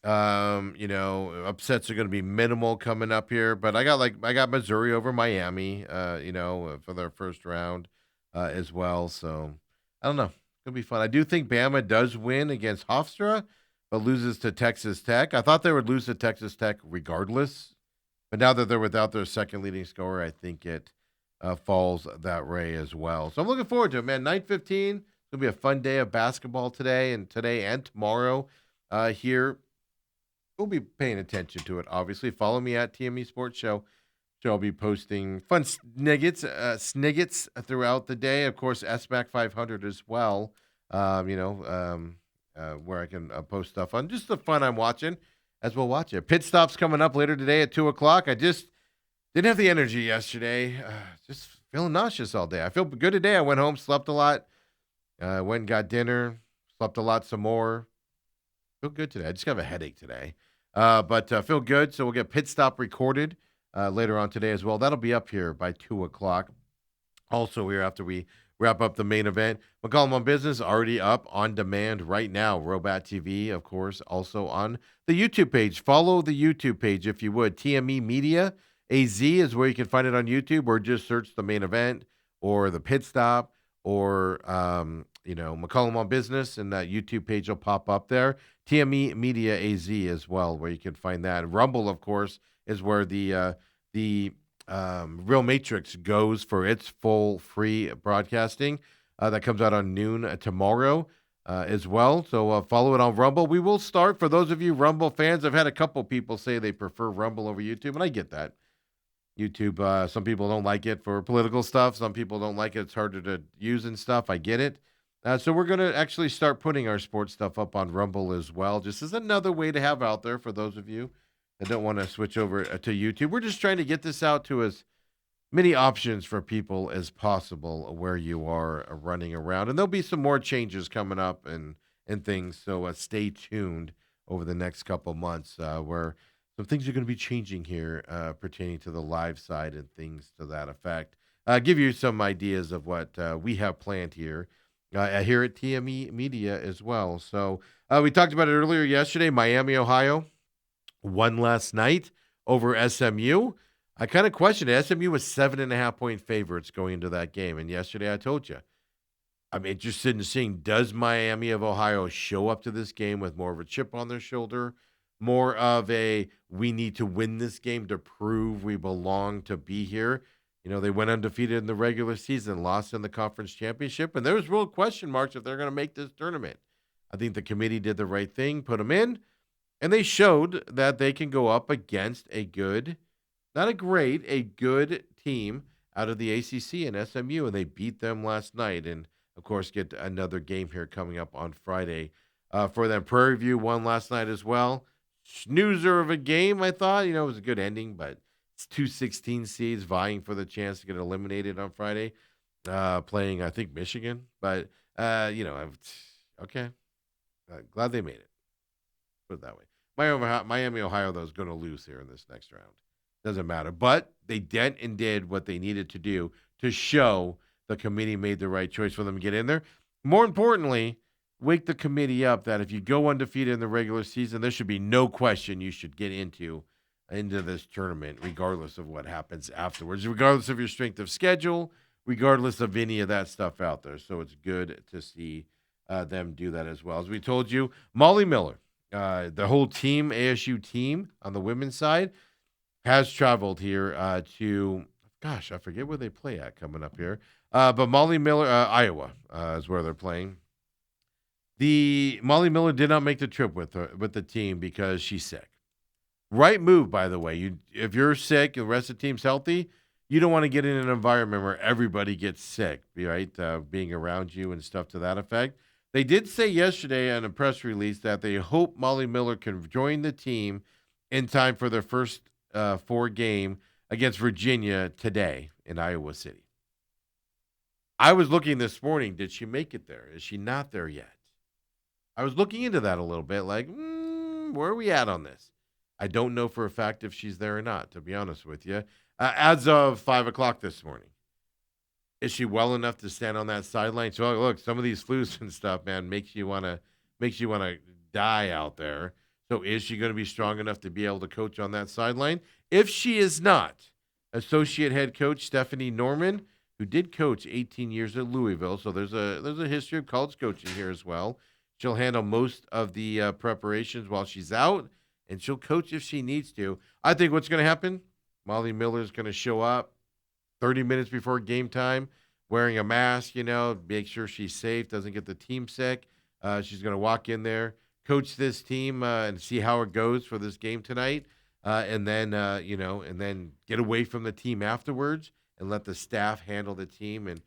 Upsets are going to be minimal coming up here, but I got Missouri over Miami, for their first round, as well. So I don't know. It'll be fun. I do think Bama does win against Hofstra, but loses to Texas Tech. I thought they would lose to Texas Tech regardless, but now that they're without their second leading scorer, I think it falls that way as well. So I'm looking forward to it, man. 9:15. It's gonna be a fun day of basketball today and tomorrow here. We'll be paying attention to it, obviously. Follow me at TME Sports Show. So I'll be posting fun snippets throughout the day. Of course, SMAC 500 as well, where I can post stuff on just the fun I'm watching as we'll watch it. Pit Stop's coming up later today at 2 o'clock. I just didn't have the energy yesterday. Just feeling nauseous all day. I feel good today. I went home, slept a lot. Went and got dinner, slept a lot some more. Feel good today. I just have a headache today. But feel good. So we'll get Pit Stop recorded later on today as well. That'll be up here by 2 o'clock. Also here after we wrap up the main event. McCollum on Business already up on demand right now. Robat TV, of course, also on the YouTube page. Follow the YouTube page if you would. TME Media AZ is where you can find it on YouTube, or just search the main event or the Pit Stop or McCollum on Business, and that YouTube page will pop up there. TME Media AZ as well, where you can find that. Rumble, of course, is where the Real Matrix goes for its full free broadcasting. That comes out on noon tomorrow as well. So follow it on Rumble. We will start, for those of you Rumble fans, I've had a couple people say they prefer Rumble over YouTube, and I get that. YouTube, some people don't like it for political stuff. Some people don't like it. It's harder to use and stuff. I get it. So we're going to actually start putting our sports stuff up on Rumble as well, just as another way to have out there for those of you that don't want to switch over to YouTube. We're just trying to get this out to as many options for people as possible where you are running around. And there'll be some more changes coming up and things, so stay tuned over the next couple months where some things are going to be changing here pertaining to the live side and things to that effect. Give you some ideas of what we have planned here at TME Media as well. So we talked about it earlier yesterday. Miami, Ohio won last night over SMU. I kind of questioned it. SMU was 7.5-point favorites going into that game. And yesterday I told you, I'm interested in seeing, does Miami of Ohio show up to this game with more of a chip on their shoulder, more of a, we need to win this game to prove we belong to be here. They went undefeated in the regular season, lost in the conference championship, and there was real question marks if they're going to make this tournament. I think the committee did the right thing, put them in, and they showed that they can go up against a good, not a great, a good team out of the ACC and SMU, and they beat them last night. And, of course, get another game here coming up on Friday for them. Prairie View won last night as well. Snoozer of a game, I thought. It was a good ending, but it's 2 16 seeds vying for the chance to get eliminated on Friday, playing, I think, Michigan. But, okay. Glad they made it. Put it that way. Miami, Ohio, though, is going to lose here in this next round. Doesn't matter. But they did what they needed to do to show the committee made the right choice for them to get in there. More importantly, wake the committee up that if you go undefeated in the regular season, there should be no question you should get into this tournament, regardless of what happens afterwards, regardless of your strength of schedule, regardless of any of that stuff out there. So it's good to see them do that as well. As we told you, Molly Miller, the whole team, ASU team on the women's side, has traveled here to, I forget where they play at coming up here. But Molly Miller, Iowa is where they're playing. Molly Miller did not make the trip with the team because she's sick. Right move, by the way. If you're sick, the rest of the team's healthy, you don't want to get in an environment where everybody gets sick, right? Being around you and stuff to that effect. They did say yesterday in a press release that they hope Molly Miller can join the team in time for their first 4 game against Virginia today in Iowa City. I was looking this morning. Did she make it there? Is she not there yet? I was looking into that a little bit, like, where are we at on this? I don't know for a fact if she's there or not, to be honest with you. As of 5 o'clock this morning. Is she well enough to stand on that sideline? So look, some of these flus and stuff, man, makes you wanna die out there. So is she going to be strong enough to be able to coach on that sideline? If she is not, associate head coach Stephanie Norman, who did coach 18 years at Louisville, so there's a history of college coaching here as well. She'll handle most of the preparations while she's out, and she'll coach if she needs to. I think what's going to happen, Molly Miller's going to show up 30 minutes before game time, wearing a mask, make sure she's safe, doesn't get the team sick. She's going to walk in there, coach this team, and see how it goes for this game tonight, and then get away from the team afterwards and let the staff handle the team and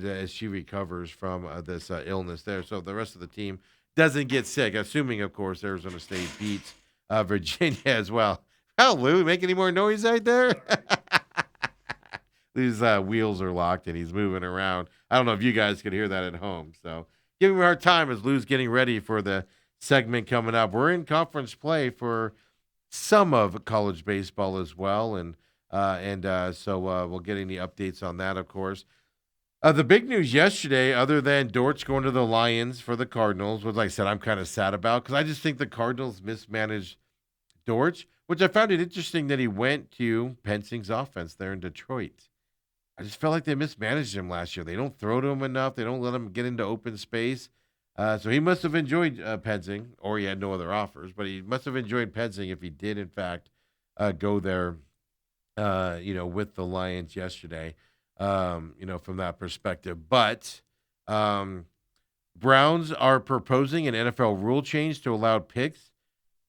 as she recovers from this illness there. So the rest of the team doesn't get sick, assuming, of course, Arizona State beats Virginia as well. Hell, Lou, make any more noise right there? These wheels are locked and he's moving around. I don't know if you guys could hear that at home. So give him a hard time as Lou's getting ready for the segment coming up. We're in conference play for some of college baseball as well. So we'll get any updates on that, of course. The big news yesterday, other than Dortch going to the Lions for the Cardinals, which, like I said, I'm kind of sad about because I just think the Cardinals mismanaged Dortch, which I found it interesting that he went to Pensing's offense there in Detroit. I just felt like they mismanaged him last year. They don't throw to him enough. They don't let him get into open space. So he must have enjoyed Pensing, or he had no other offers, but he must have enjoyed Pensing if he did, in fact, go there, with the Lions yesterday. From that perspective. But Browns are proposing an NFL rule change to allow picks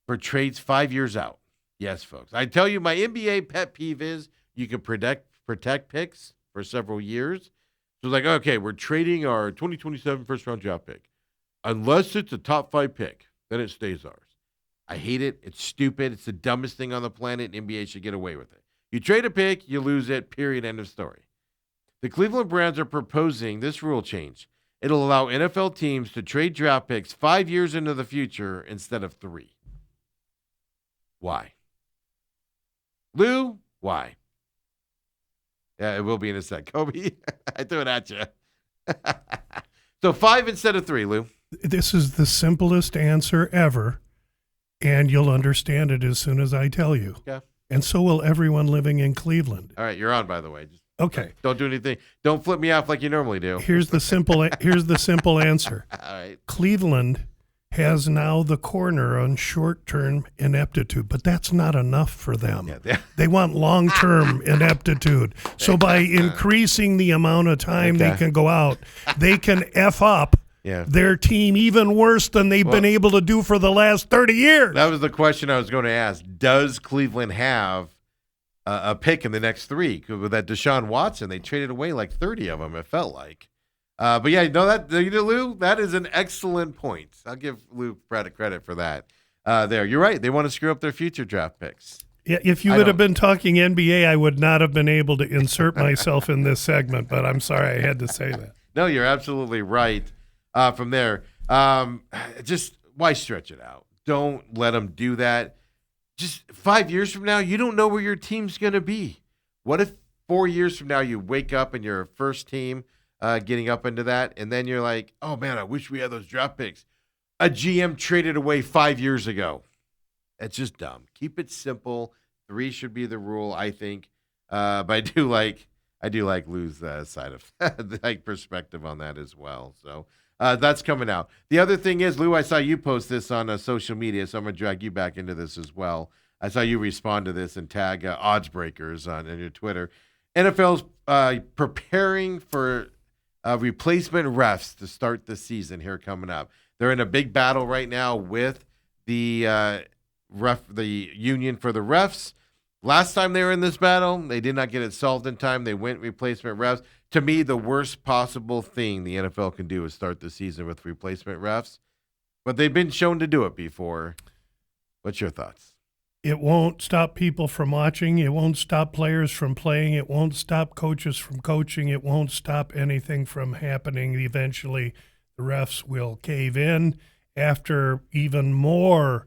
for trades 5 years out. Yes, folks. I tell you, my NBA pet peeve is you can protect picks for several years. So it's like, okay, we're trading our 2027 first-round draft pick. Unless it's a top 5 pick, then it stays ours. I hate it. It's stupid. It's the dumbest thing on the planet. NBA should get away with it. You trade a pick, you lose it, period, end of story. The Cleveland Browns are proposing this rule change. It'll allow NFL teams to trade draft picks 5 years into the future instead of 3. Why? Lou, why? Yeah, it will be in a sec. Kobe, I threw it at you. So 5 instead of 3, Lou. This is the simplest answer ever, and you'll understand it as soon as I tell you. Yeah. And so will everyone living in Cleveland. All right, you're on, by the way. Okay. Don't do anything. Don't flip me off like you normally do. Here's the simple answer. All right. Cleveland has now the corner on short-term ineptitude, but that's not enough for them. Yeah, they want long-term ineptitude. So by increasing the amount of time they can go out, they can F up their team even worse than they've been able to do for the last 30 years. That was the question I was going to ask. Does Cleveland have a pick in the next 3? With that Deshaun Watson, they traded away like 30 of them, it felt like. But yeah, Lou, that is an excellent point. I'll give Lou credit for that. There, you're right. They want to screw up their future draft picks. Yeah, if you would have been talking NBA, I would not have been able to insert myself in this segment, but I'm sorry I had to say that. No, you're absolutely right. From there, just why stretch it out? Don't let them do that. Just 5 years from now, you don't know where your team's going to be. What if 4 years from now you wake up and you're first team getting up into that, and then you're like, oh, man, I wish we had those draft picks. A GM traded away 5 years ago. It's just dumb. Keep it simple. 3 should be the rule, I think. But I do like Lou's side of like perspective on that as well. So that's coming out. The other thing is, Lou, I saw you post this on social media, so I'm going to drag you back into this as well. I saw you respond to this and tag Odds Breakers on your Twitter. NFL's preparing for replacement refs to start the season here coming up. They're in a big battle right now with the union for the refs. Last time they were in this battle, they did not get it solved in time. They went replacement refs. To me, the worst possible thing the NFL can do is start the season with replacement refs. But they've been shown to do it before. What's your thoughts? It won't stop people from watching. It won't stop players from playing. It won't stop coaches from coaching. It won't stop anything from happening. Eventually, the refs will cave in after even more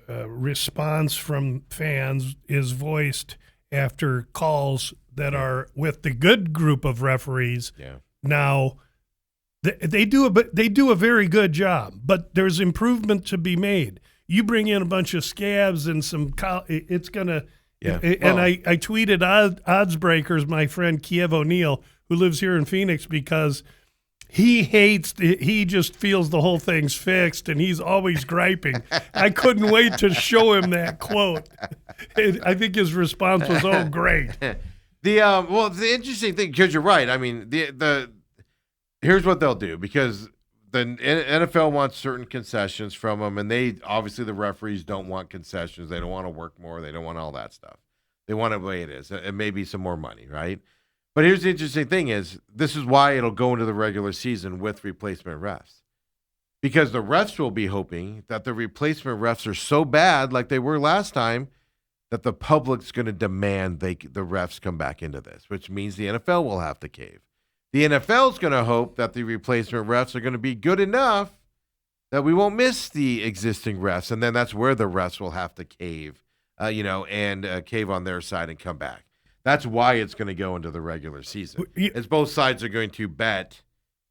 response from fans is voiced after calls that are with the good group of referees. Yeah. Now, they do a very good job, but there's improvement to be made. You bring in a bunch of scabs and it's gonna. Yeah. And I tweeted odds breakers, my friend Kiev O'Neill, who lives here in Phoenix, because he just feels the whole thing's fixed and he's always griping. I couldn't wait to show him that quote. I think his response was, "Oh, great." The interesting thing, because you're right. I mean, here's what they'll do, because the NFL wants certain concessions from them, and obviously the referees don't want concessions. They don't want to work more. They don't want all that stuff. They want it the way it is, and maybe some more money, right? But here's the interesting thing is, this is why it'll go into the regular season with replacement refs. Because the refs will be hoping that the replacement refs are so bad, like they were last time, that the public's going to demand the refs come back into this, which means the NFL will have to cave. The NFL's going to hope that the replacement refs are going to be good enough that we won't miss the existing refs, and then that's where the refs will have to cave, and cave on their side and come back. That's why it's going to go into the regular season. As both sides are going to bet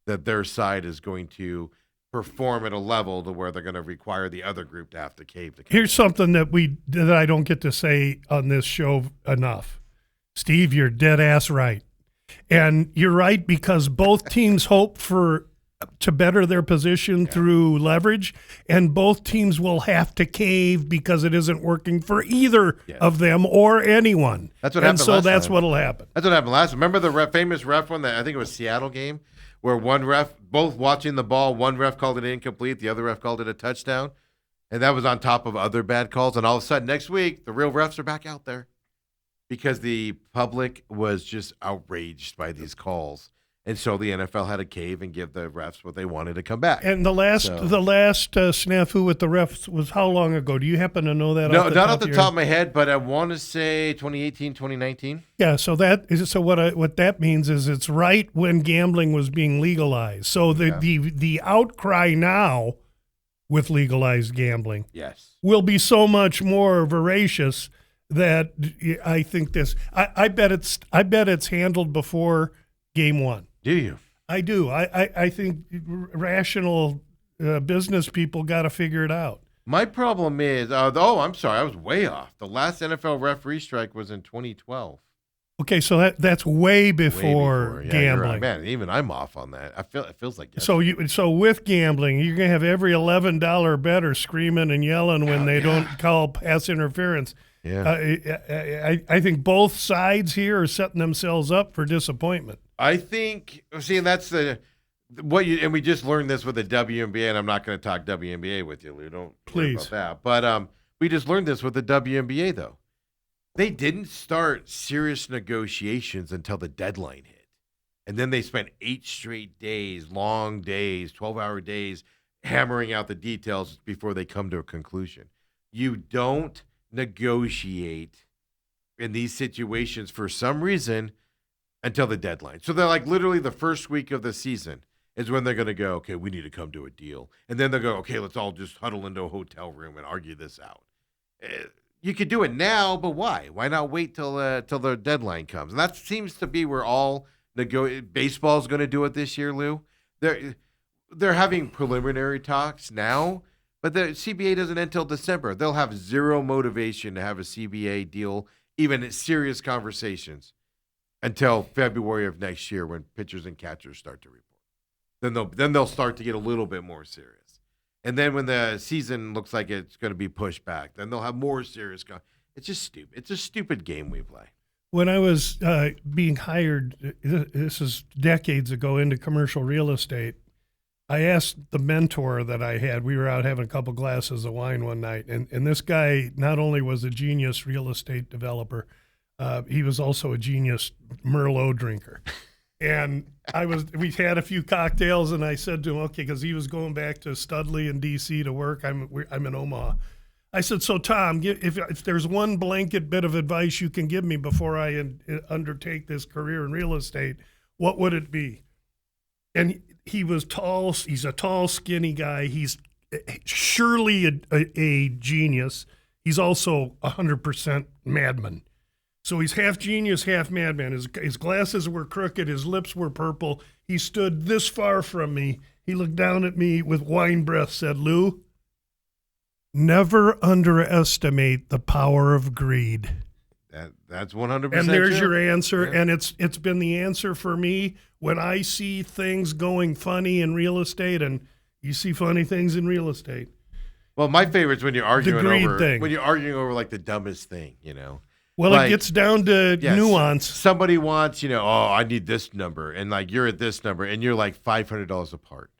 that their side is going to perform at a level to where they're going to require the other group to have to cave. Here's something that I don't get to say on this show enough. Steve, you're dead ass right. And you're right, because both teams hope to better their position through leverage, and both teams will have to cave because it isn't working for either of them or anyone. That's what happened last time. And so that's what'll happen. That's what happened last time. Remember the famous ref one that I think it was Seattle game, where one ref, both watching the ball, one ref called it incomplete, the other ref called it a touchdown, and that was on top of other bad calls. And all of a sudden, next week, the real refs are back out there because the public was just outraged by these calls. And so the NFL had to cave and give the refs what they wanted to come back. And the last snafu with the refs was how long ago? Do you happen to know that? No, not off the top of my head, but I want to say 2018, 2019. Yeah, so what that means is it's right when gambling was being legalized. So the outcry now with legalized gambling will be so much more voracious that I think I bet it's handled before game one. Do you? I do. I think rational business people got to figure it out. My problem is, I'm sorry, I was way off. The last NFL referee strike was in 2012. Okay, so that's way before gambling. Right. Man, even I'm off on that. It feels like yesterday. So with gambling, you're gonna have every $11 bettor screaming and yelling when they don't call pass interference. Yeah, I think both sides here are setting themselves up for disappointment. I think, and that's and we just learned this with the WNBA, and I'm not going to talk WNBA with you, Lou. Don't worry about that. But we just learned this with the WNBA, though. They didn't start serious negotiations until the deadline hit. And then they spent 8 straight days, long days, 12-hour days, hammering out the details before they come to a conclusion. You don't negotiate in these situations for some reason until the deadline. So they're like literally the first week of the season is when they're going to go, okay, we need to come to a deal. And then they'll go, okay, let's all just huddle into a hotel room and argue this out. You could do it now, but why? Why not wait till the deadline comes? And that seems to be where all baseball's going to do it this year, Lou. They're having preliminary talks now, but the CBA doesn't end until December. They'll have zero motivation to have a CBA deal, even serious conversations, until February of next year when pitchers and catchers start to report. Then they'll start to get a little bit more serious. And then when the season looks like it's going to be pushed back, then they'll have more serious. It's just stupid. It's a stupid game we play. When I was being hired, this is decades ago, into commercial real estate, I asked the mentor that I had, we were out having a couple glasses of wine one night, and this guy not only was a genius real estate developer, he was also a genius Merlot drinker. And we had a few cocktails, and I said to him, okay, because he was going back to Studley in D.C. to work. I'm in Omaha. I said, so Tom, if there's one blanket bit of advice you can give me before I undertake this career in real estate, what would it be? And he was tall. He's a tall, skinny guy. He's surely a genius. He's also 100% madman. So he's half genius, half madman. His glasses were crooked. His lips were purple. He stood this far from me. He looked down at me with wine breath, said, Lou, never underestimate the power of greed. That's 100%. And there's true. your answer. Yeah. And it's been the answer for me when I see things going funny in real estate, and you see funny things in real estate. Well, my favorite's when you're arguing thing. When you're arguing over like the dumbest thing, you know. Well, like, it gets down to nuance. Somebody wants, I need this number, and like you're at this number, and you're like $500 apart.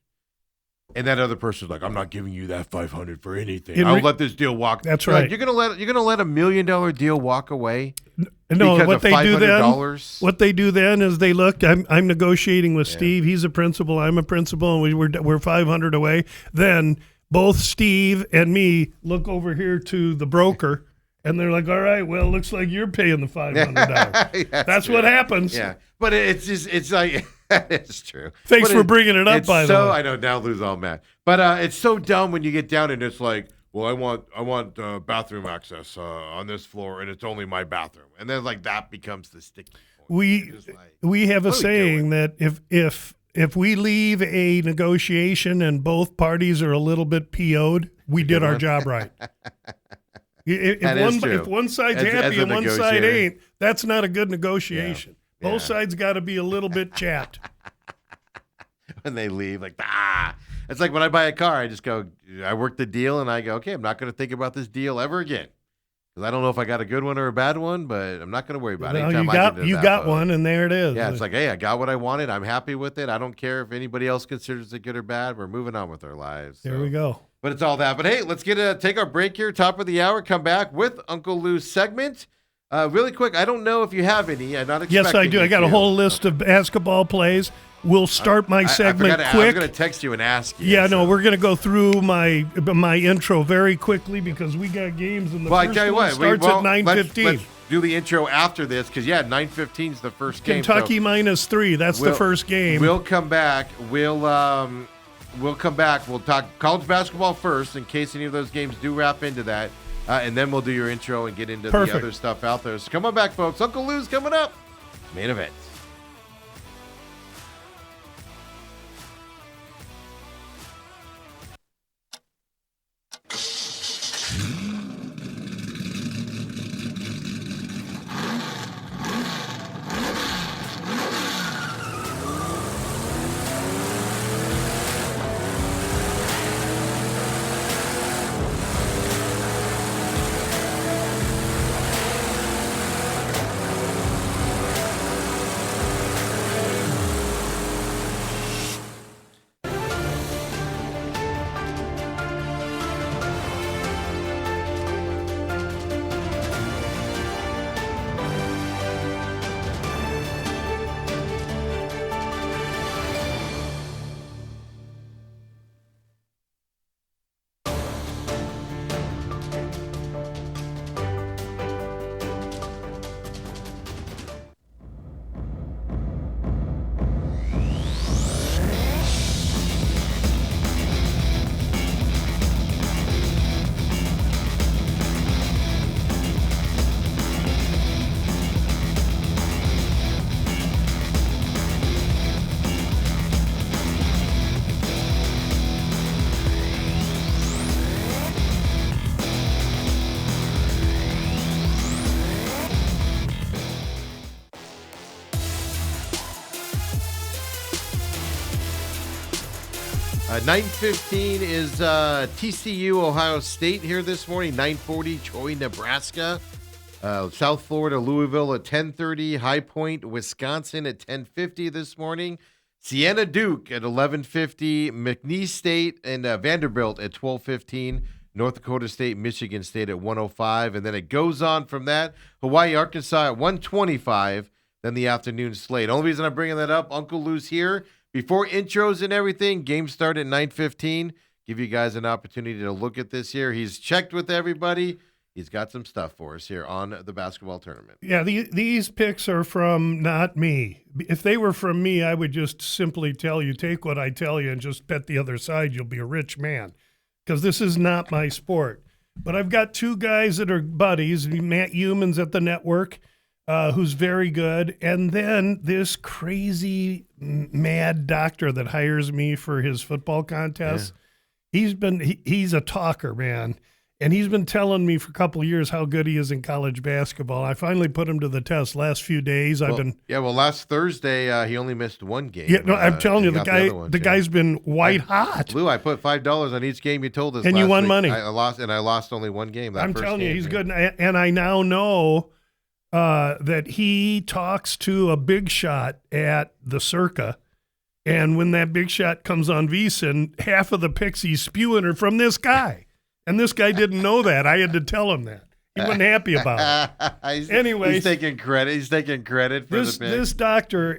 And that other person's like, I'm not giving you that $500 for anything. I'll let this deal walk. That's right. Like, you're gonna let $1 million deal walk away? No, because what of they do then? $500? What they do then is they look. I'm negotiating with Steve. He's a principal. I'm a principal, and we're 500 away. Then both Steve and me look over here to the broker. And they're like, all right, well, looks like you're paying the $500. That's what happens. Yeah. But it's like, it's true. Thanks for bringing it up, by the way. I know, now Lou's all mad. But it's so dumb when you get down and it's like, well, I want bathroom access on this floor, and it's only my bathroom. And then like that becomes the sticky point. We have a saying that if we leave a negotiation and both parties are a little bit PO'd, we did our job right. If one side's happy and one side ain't, that's not a good negotiation. Yeah. Both sides got to be a little bit chapped. When they leave, like, it's like when I buy a car, I just go, I work the deal, and I go, okay, I'm not going to think about this deal ever again. Because I don't know if I got a good one or a bad one, but I'm not going to worry about it. You got one, and there it is. Yeah, it's like, hey, I got what I wanted. I'm happy with it. I don't care if anybody else considers it good or bad. We're moving on with our lives. There we go. But it's all that. But hey, let's take our break here, top of the hour. Come back with Uncle Lou's segment. Really quick, I don't know if you have any. I'm not expecting. Yes, I do. I got a whole list of basketball plays. We'll start my segment quick. I was going to text you and ask you. Yeah, no, we're going to go through my intro very quickly because we got games in the first one starts at 9:15. Let's do the intro after this because, 9:15 is the first game. Kentucky -3. That's the first game. We'll come back. We'll come back. We'll talk college basketball first in case any of those games do wrap into that. And then we'll do your intro and get into the other stuff out there. So come on back, folks. Uncle Lou's coming up. Main event. Uh, 9:15 is TCU Ohio State here this morning. 9:40 Troy, Nebraska. South Florida, Louisville at 10:30. High Point, Wisconsin at 10:50 this morning. Siena Duke at 11:50. McNeese State and Vanderbilt at 12:15. North Dakota State, Michigan State at 1:05. And then it goes on from that. Hawaii, Arkansas at 1:25. Then the afternoon slate. Only reason I'm bringing that up, Uncle Lou's here. Before intros and everything, games start at 9:15. give you guys an opportunity to look at this here. He's checked with everybody. He's got some stuff for us here on the basketball tournament. Yeah, these picks are from not me. If they were from me, I would just simply tell you, take what I tell you and just bet the other side. You'll be a rich man, because this is not my sport. But I've got two guys that are buddies. Matt Humans at the network, who's very good. And then this crazy mad doctor that hires me for his football contest. Yeah. He's a talker, man. And he's been telling me for a couple of years how good he is in college basketball. I finally put him to the test last few days. Last Thursday he only missed one game. Yeah, no, I'm telling you, the guy's been white hot. Lou, I put $5 on each game you told us, and you won week. money. I lost only one game. I'm telling you, he's good, and I now know that he talks to a big shot at the Circa. And when that big shot comes on VSiN, half of the picks he's spewing are from this guy. And this guy didn't know that. I had to tell him that. He wasn't happy about it. Anyway, he's taking credit. He's taking credit for this. This doctor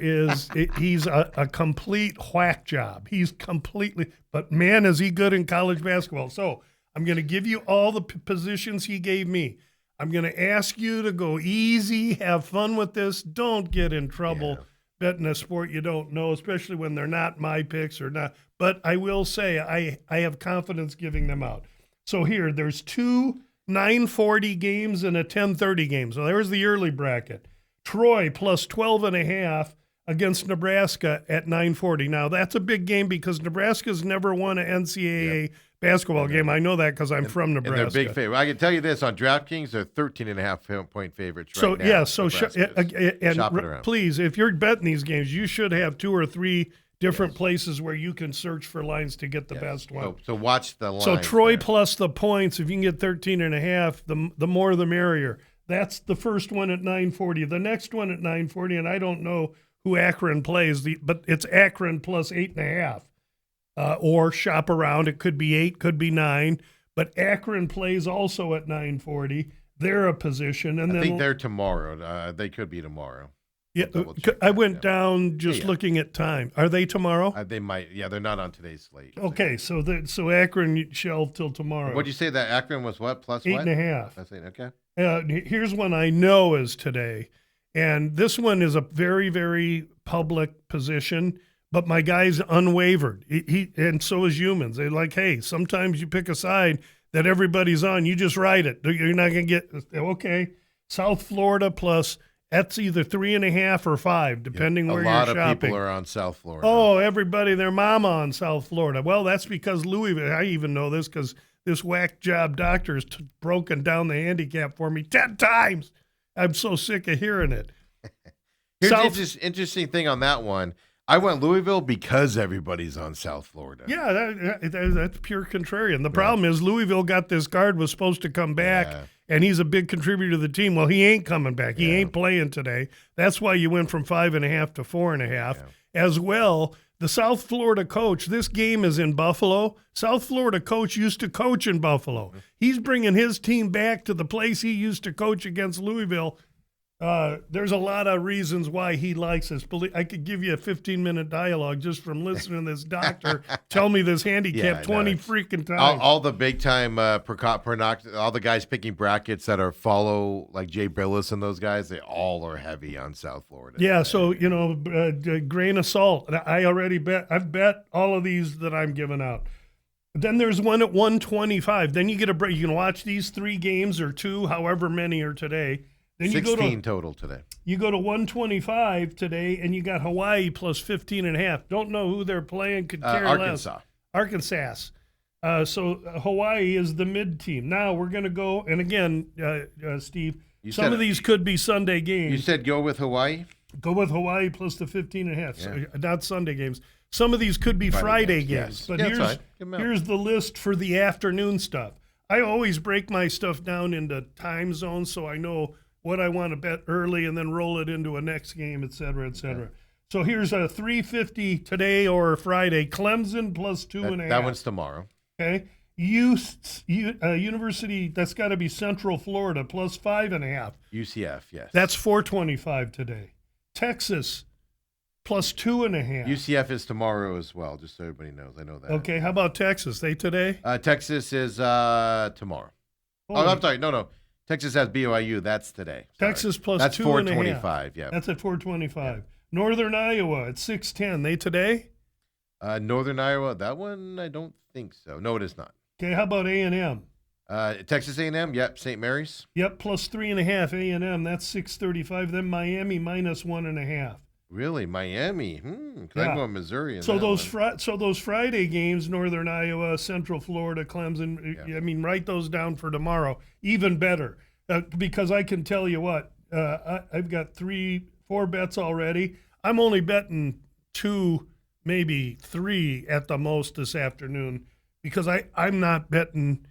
he's a complete whack job. He's completely. But man, is he good in college basketball? So I'm going to give you all the positions he gave me. I'm going to ask you to go easy, have fun with this. Don't get in trouble betting a sport you don't know, especially when they're not my picks or not. But I will say I have confidence giving them out. So here, there's two 9:40 games and a 10:30 game. So there's the early bracket. Troy plus 12.5 against Nebraska at 9:40. Now, that's a big game because Nebraska's never won an NCAA basketball game. I know that because I'm from Nebraska. And they're big favorite. I can tell you this, on DraftKings, they're 13.5 point favorites right now. So shop it around. Please, if you're betting these games, you should have 2 or 3 different places where you can search for lines to get the best one. So watch the line. So Troy plus the points, if you can get 13.5, the more the merrier. That's the first one at 9:40. The next one at 9:40, and I don't know who Akron plays, but it's Akron plus 8.5. Or shop around. It could be 8, could be 9. But Akron plays also at 9:40. They're a position. And I think they're tomorrow. They could be tomorrow. Yeah, I went down looking at time. Are they tomorrow? They might. Yeah, they're not on today's slate. Okay, so Akron shelved till tomorrow. What'd you say that Akron was what? Plus 8.5. That's 8, okay. Here's one I know is today. And this one is a very, very public position, but my guy's unwavered. He and so is Humans. They're like, hey, sometimes you pick a side that everybody's on. You just ride it. You're not going to get, okay, South Florida plus... That's either 3.5 or 5, depending where you're shopping. A lot of people are on South Florida. Oh, everybody, their mama on South Florida. Well, that's because Louisville, I even know this because this whack job doctor has broken down the handicap for me 10 times. I'm so sick of hearing it. Here's the interesting thing on that one. I went Louisville because everybody's on South Florida. Yeah, that's pure contrarian. The problem is Louisville got this guard, was supposed to come back, and he's a big contributor to the team. Well, he ain't coming back. He ain't playing today. That's why you went from 5.5 to 4.5. Yeah. As well, the South Florida coach, this game is in Buffalo. South Florida coach used to coach in Buffalo. Mm-hmm. He's bringing his team back to the place he used to coach against Louisville. There's a lot of reasons why he likes this. I could give you a 15-minute dialogue just from listening to this doctor tell me this handicap 20 freaking times. All the big-time all the guys picking brackets that are follow, like Jay Billis and those guys, they all are heavy on South Florida. Yeah, so, grain of salt. I've bet all of these that I'm giving out. Then there's one at 125. Then you get a break. You can watch these 3 games or 2, however many are today. Then 16 total today. You go to 125 today, and you got Hawaii plus 15.5. Don't know who they're playing. Could care less. Arkansas. So Hawaii is the mid team. Now we're going to go, and again, Steve, some of these could be Sunday games. You said go with Hawaii? Go with Hawaii plus the 15.5. So not Sunday games. Some of these could be Friday games. But here's the list for the afternoon stuff. I always break my stuff down into time zones so I know what I want to bet early and then roll it into a next game, et cetera, et cetera. Okay. So here's a 350 today or Friday. Clemson plus 2.5. That one's tomorrow. Okay. University, that's got to be Central Florida, plus 5.5. UCF, yes. That's 425 today. Texas, plus 2.5. UCF is tomorrow as well, just so everybody knows. I know that. Okay, how about Texas? They today? Texas is tomorrow. Oh, I'm sorry. No. Texas has BYU. That's today. Sorry. Texas plus That's 2.5. 425. Yeah. That's at 425. Yeah. Northern Iowa at 610. They today? Northern Iowa. That one, I don't think so. No, it is not. Okay, how about A&M? Texas A&M. Yep. St. Mary's. Yep, plus 3.5. A&M. That's 635. Then Miami minus 1.5. Really, Miami? I'm going Missouri. So those Friday games, Northern Iowa, Central Florida, Clemson. Yeah. I mean, write those down for tomorrow. Even better, because I can tell you what, I've got 4 bets already. I'm only betting 2, maybe 3 at the most this afternoon, because I'm not betting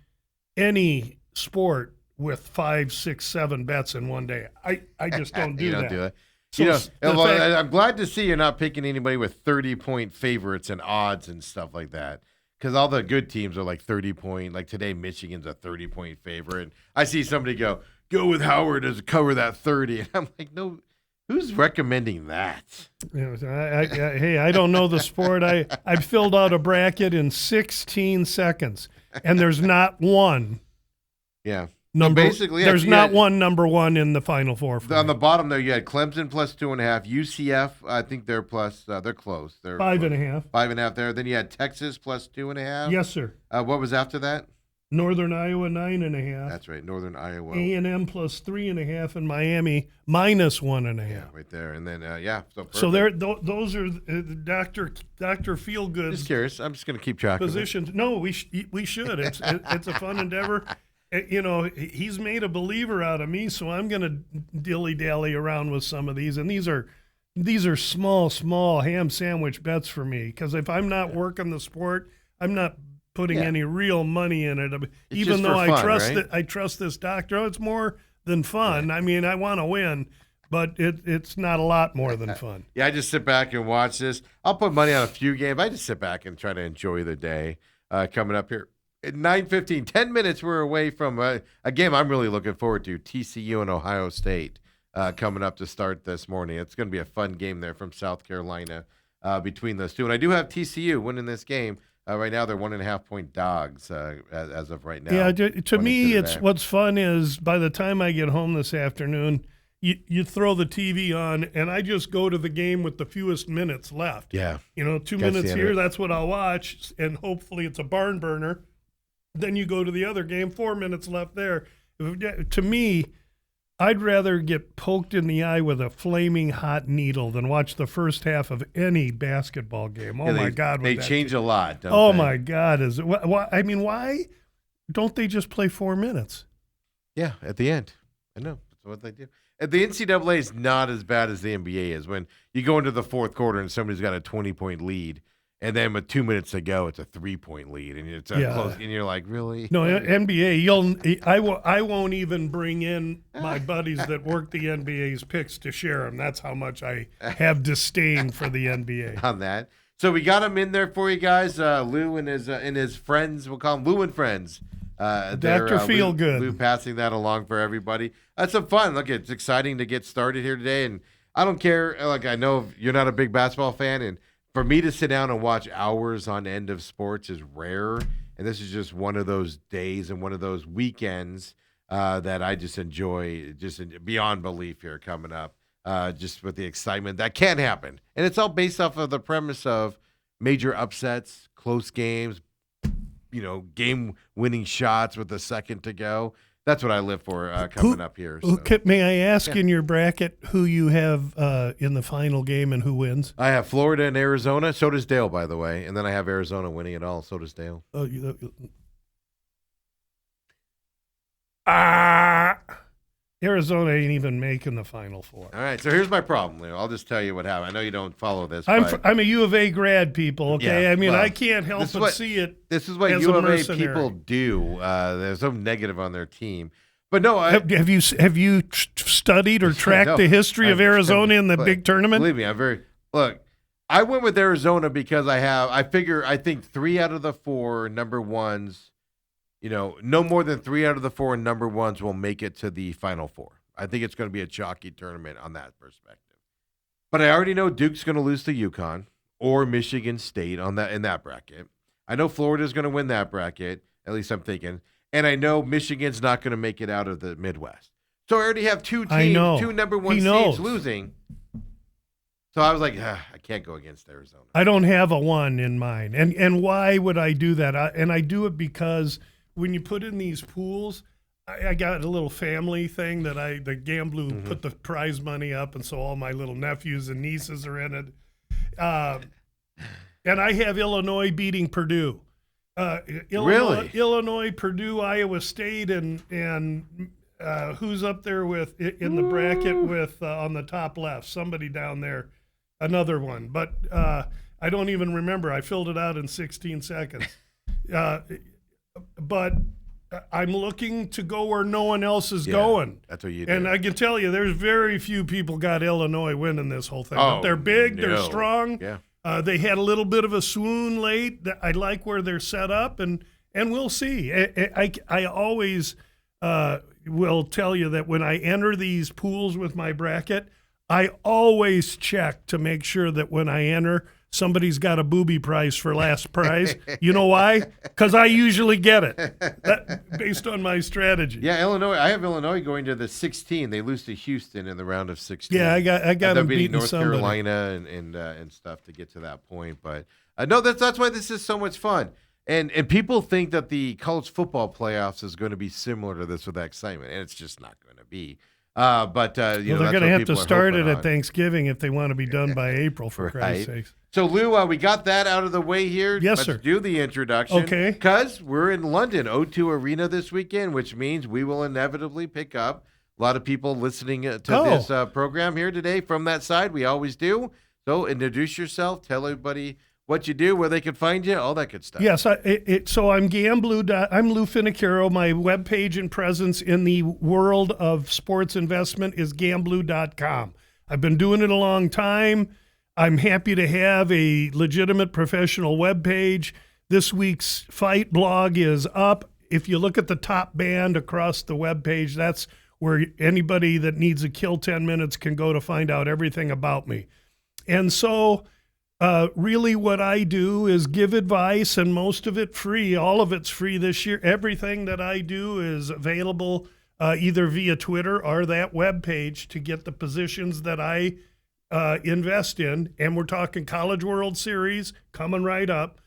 any sport with 5, 6, 7 bets in one day. I just don't do you that. Don't do it. So I'm glad to see you're not picking anybody with 30-point favorites and odds and stuff like that. Because all the good teams are like 30-point. Like today, Michigan's a 30-point favorite. And I see somebody go with Howard to cover that 30. And I'm like, no, who's recommending that? Hey, I don't know the sport. I filled out a bracket in 16 seconds, and there's not one. Yeah. There's not one number 1 in the Final Four. On the bottom there, you had Clemson plus 2.5, UCF. I think they're plus. They're close. They're 5.5. 5.5 there. Then you had Texas plus 2.5. Yes, sir. What was after that? Northern Iowa 9.5. That's right, Northern Iowa. A&M plus 3.5, and Miami minus 1.5. Yeah, right there. And then So there, those are Dr. Feelgood's. Just curious. I'm just going to keep track positions. of it. No, we should. It's a fun endeavor. He's made a believer out of me, so I'm going to dilly-dally around with some of these. And these are small ham sandwich bets for me, because if I'm not working the sport, I'm not putting any real money in it. Even though I trust this doctor. Oh, it's more than fun. I mean, I want to win, but it's not a lot more than fun. Yeah, I just sit back and watch this. I'll put money on a few games. I just sit back and try to enjoy the day coming up here. At 9:15, 10 minutes we're away from a game I'm really looking forward to, TCU and Ohio State coming up to start this morning. It's going to be a fun game there from South Carolina between those two. And I do have TCU winning this game. Right now they're 1.5-point dogs as of right now. Yeah, to me, what's fun is by the time I get home this afternoon, you throw the TV on, and I just go to the game with the fewest minutes left. Yeah. 2 minutes here, that's what I'll watch, and hopefully it's a barn burner. Then you go to the other game, 4 minutes left there. To me, I'd rather get poked in the eye with a flaming hot needle than watch the first half of any basketball game. My God. They change a lot, don't they? My God. Why don't they just play 4 minutes? Yeah, at the end. I know. That's what they do. The NCAA is not as bad as the NBA is. When you go into the fourth quarter and somebody's got a 20-point lead, and then with 2 minutes to go, it's a 3-point lead, and it's close. And you're like, really? No, NBA. I won't even bring in my buddies that work the NBA's picks to share them. That's how much I have disdain for the NBA. On that, so we got them in there for you guys. Lou and his friends. We'll call them Lou and friends. Dr. Feelgood. Lou passing that along for everybody. That's some fun. Look, it's exciting to get started here today, and I don't care. Like, I know you're not a big basketball fan, and for me to sit down and watch hours on end of sports is rare, and this is just one of those days and one of those weekends that I just enjoy, just beyond belief here coming up, just with the excitement that can happen. And it's all based off of the premise of major upsets, close games, game-winning shots with a second to go. That's what I live for coming up here. So. May I ask in your bracket who you have in the final game and who wins? I have Florida and Arizona. So does Dale, by the way. And then I have Arizona winning it all. So does Dale. Arizona ain't even making the Final Four. All right, so here's my problem, Leo. I'll just tell you what happened. I know you don't follow this. I'm a U of A grad, people, okay? Yeah, I can't help but see it. This is what U of A people do. There's some negative on their team. But no, have you studied or tracked the history of Arizona in the big tournament? Believe me, look. I went with Arizona because I think 3 out of the 4 number ones, no more than 3 out of the 4 number ones will make it to the Final Four. I think it's going to be a chalky tournament on that perspective. But I already know Duke's going to lose to UConn or Michigan State in that bracket. I know Florida's going to win that bracket, at least I'm thinking. And I know Michigan's not going to make it out of the Midwest. So I already have two teams, two number one seeds losing. So I was like, I can't go against Arizona. I don't have a one in mind. And why would I do that? I do it because when you put in these pools, I got a little family thing that the Gamblu put the prize money up, and so all my little nephews and nieces are in it. And I have Illinois beating Purdue. Illinois, Purdue, Iowa State, and who's up there in the bracket with on the top left? Somebody down there, another one. But I don't even remember. I filled it out in 16 seconds. But I'm looking to go where no one else is going. That's what you do. And I can tell you, there's very few people got Illinois winning this whole thing. But they're big, they're strong. Yeah. They had a little bit of a swoon late. I like where they're set up, and we'll see. I always will tell you that when I enter these pools with my bracket, I always check to make sure that when I enter, somebody's got a booby prize for last prize. You know why? Because I usually get it based on my strategy. Yeah, Illinois. I have Illinois going to the 16. They lose to Houston in the round of 16. Yeah, I got them beating North somebody. Carolina and stuff to get to that point. But no, that's why this is so much fun. And people think that the college football playoffs is going to be similar to this with that excitement, and it's just not going to be. But they're going to have to start it at Thanksgiving if they want to be done by April, for Christ's sakes. So, Lou, we got that out of the way here. Yes, Let's sir. do the introduction. Okay. Because we're in London, O2 Arena this weekend, which means we will inevitably pick up a lot of people listening to this program here today from that side. We always do. So, introduce yourself. Tell everybody what you do, where they can find you, all that good stuff. Yes, so I'm Gamblu. I'm Lou Finicaro. My webpage and presence in the world of sports investment is Gamblu.com. I've been doing it a long time. I'm happy to have a legitimate professional webpage. This week's fight blog is up. If you look at the top band across the webpage, that's where anybody that needs a kill 10 minutes can go to find out everything about me. And so really what I do is give advice, and most of it free. All of it's free this year. Everything that I do is available either via Twitter or that webpage to get the positions that I invest in. And we're talking College World Series coming right up,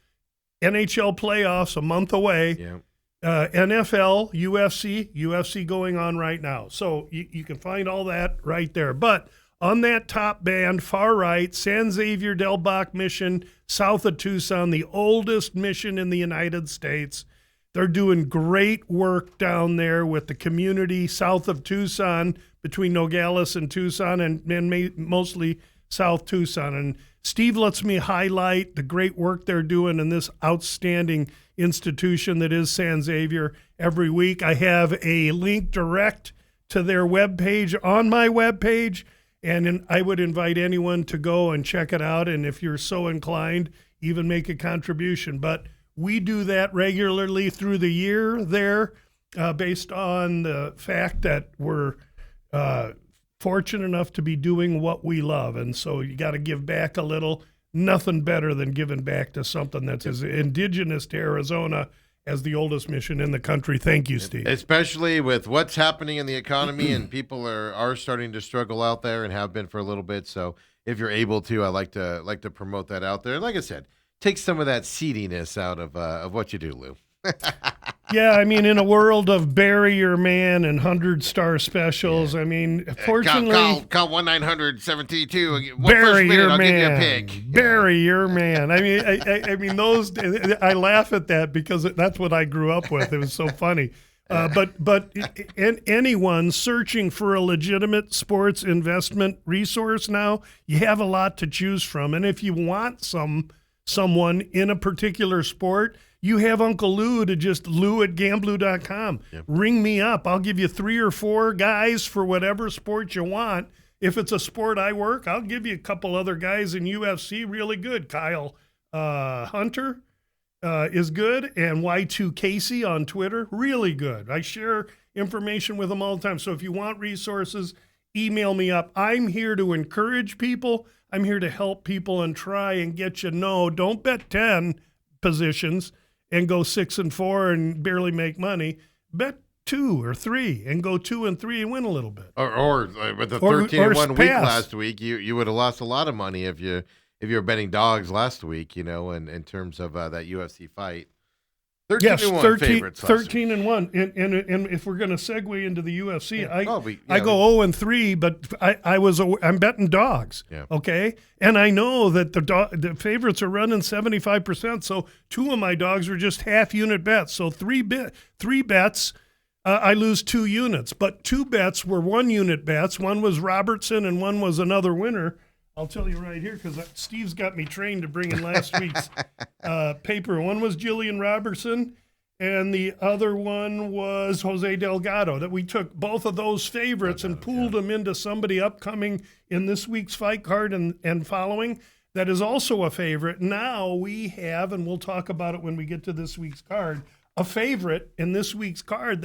NHL playoffs a month away, NFL, UFC going on right now. So you can find all that right there. But on that top band, far right, San Xavier Del Bac Mission, south of Tucson, the oldest mission in the United States. They're doing great work down there with the community south of Tucson, between Nogales and Tucson, and mostly South Tucson. And Steve lets me highlight the great work they're doing in this outstanding institution that is San Xavier every week. I have a link direct to their webpage on my webpage, and I would invite anyone to go and check it out, and if you're so inclined, even make a contribution. But we do that regularly through the year there, based on the fact that we're fortunate enough to be doing what we love. And so you got to give back a little. Nothing better than giving back to something that's as indigenous to Arizona as the oldest mission in the country. Thank you, Steve. Especially with what's happening in the economy, and people are starting to struggle out there and have been for a little bit. So if you're able to, I like to promote that out there. And like I said, take some of that seediness out of what you do, Lou. Yeah, I mean, in a world of bury your man and 100-star specials, I mean, fortunately, call 1-900-72. Bury your I'll man. give you a pick. Bury your man. I mean, I mean, those. I laugh at that because that's what I grew up with. It was so funny. But anyone searching for a legitimate sports investment resource now, you have a lot to choose from. And if you want someone in a particular sport, you have Uncle Lou to just lou@gamblu.com. Yep. Ring me up. I'll give you 3 or 4 guys for whatever sport you want. If it's a sport I work, I'll give you a couple other guys in UFC really good. Kyle Hunter is good, and Y2 Casey on Twitter, really good. I share information with them all the time. So if you want resources email me up. I'm here to encourage people. I'm here to help people and try and get you don't bet 10 positions and go 6-4 and barely make money. Bet 2 or 3 and go 2 and 3 and win a little bit. Or with the 13-1 week last week, you would have lost a lot of money if you were betting dogs last week, in terms of that UFC fight. 13-1 favorites. 13-1. And if we're going to segue into the UFC, I go 0-3, but I'm betting dogs. Yeah. Okay, and I know that the favorites are running 75%. So 2 of my dogs were just half unit bets. So 3 bets. I lose 2 units, but 2 bets were 1 unit bets. One was Robertson and one was another winner. I'll tell you right here because Steve's got me trained to bring in last week's paper. One was Jillian Robertson, and the other one was Jose Delgado. That we took both of those favorites and pooled them into somebody upcoming in this week's fight card and following. That is also a favorite. Now we have, and we'll talk about it when we get to this week's card, a favorite in this week's card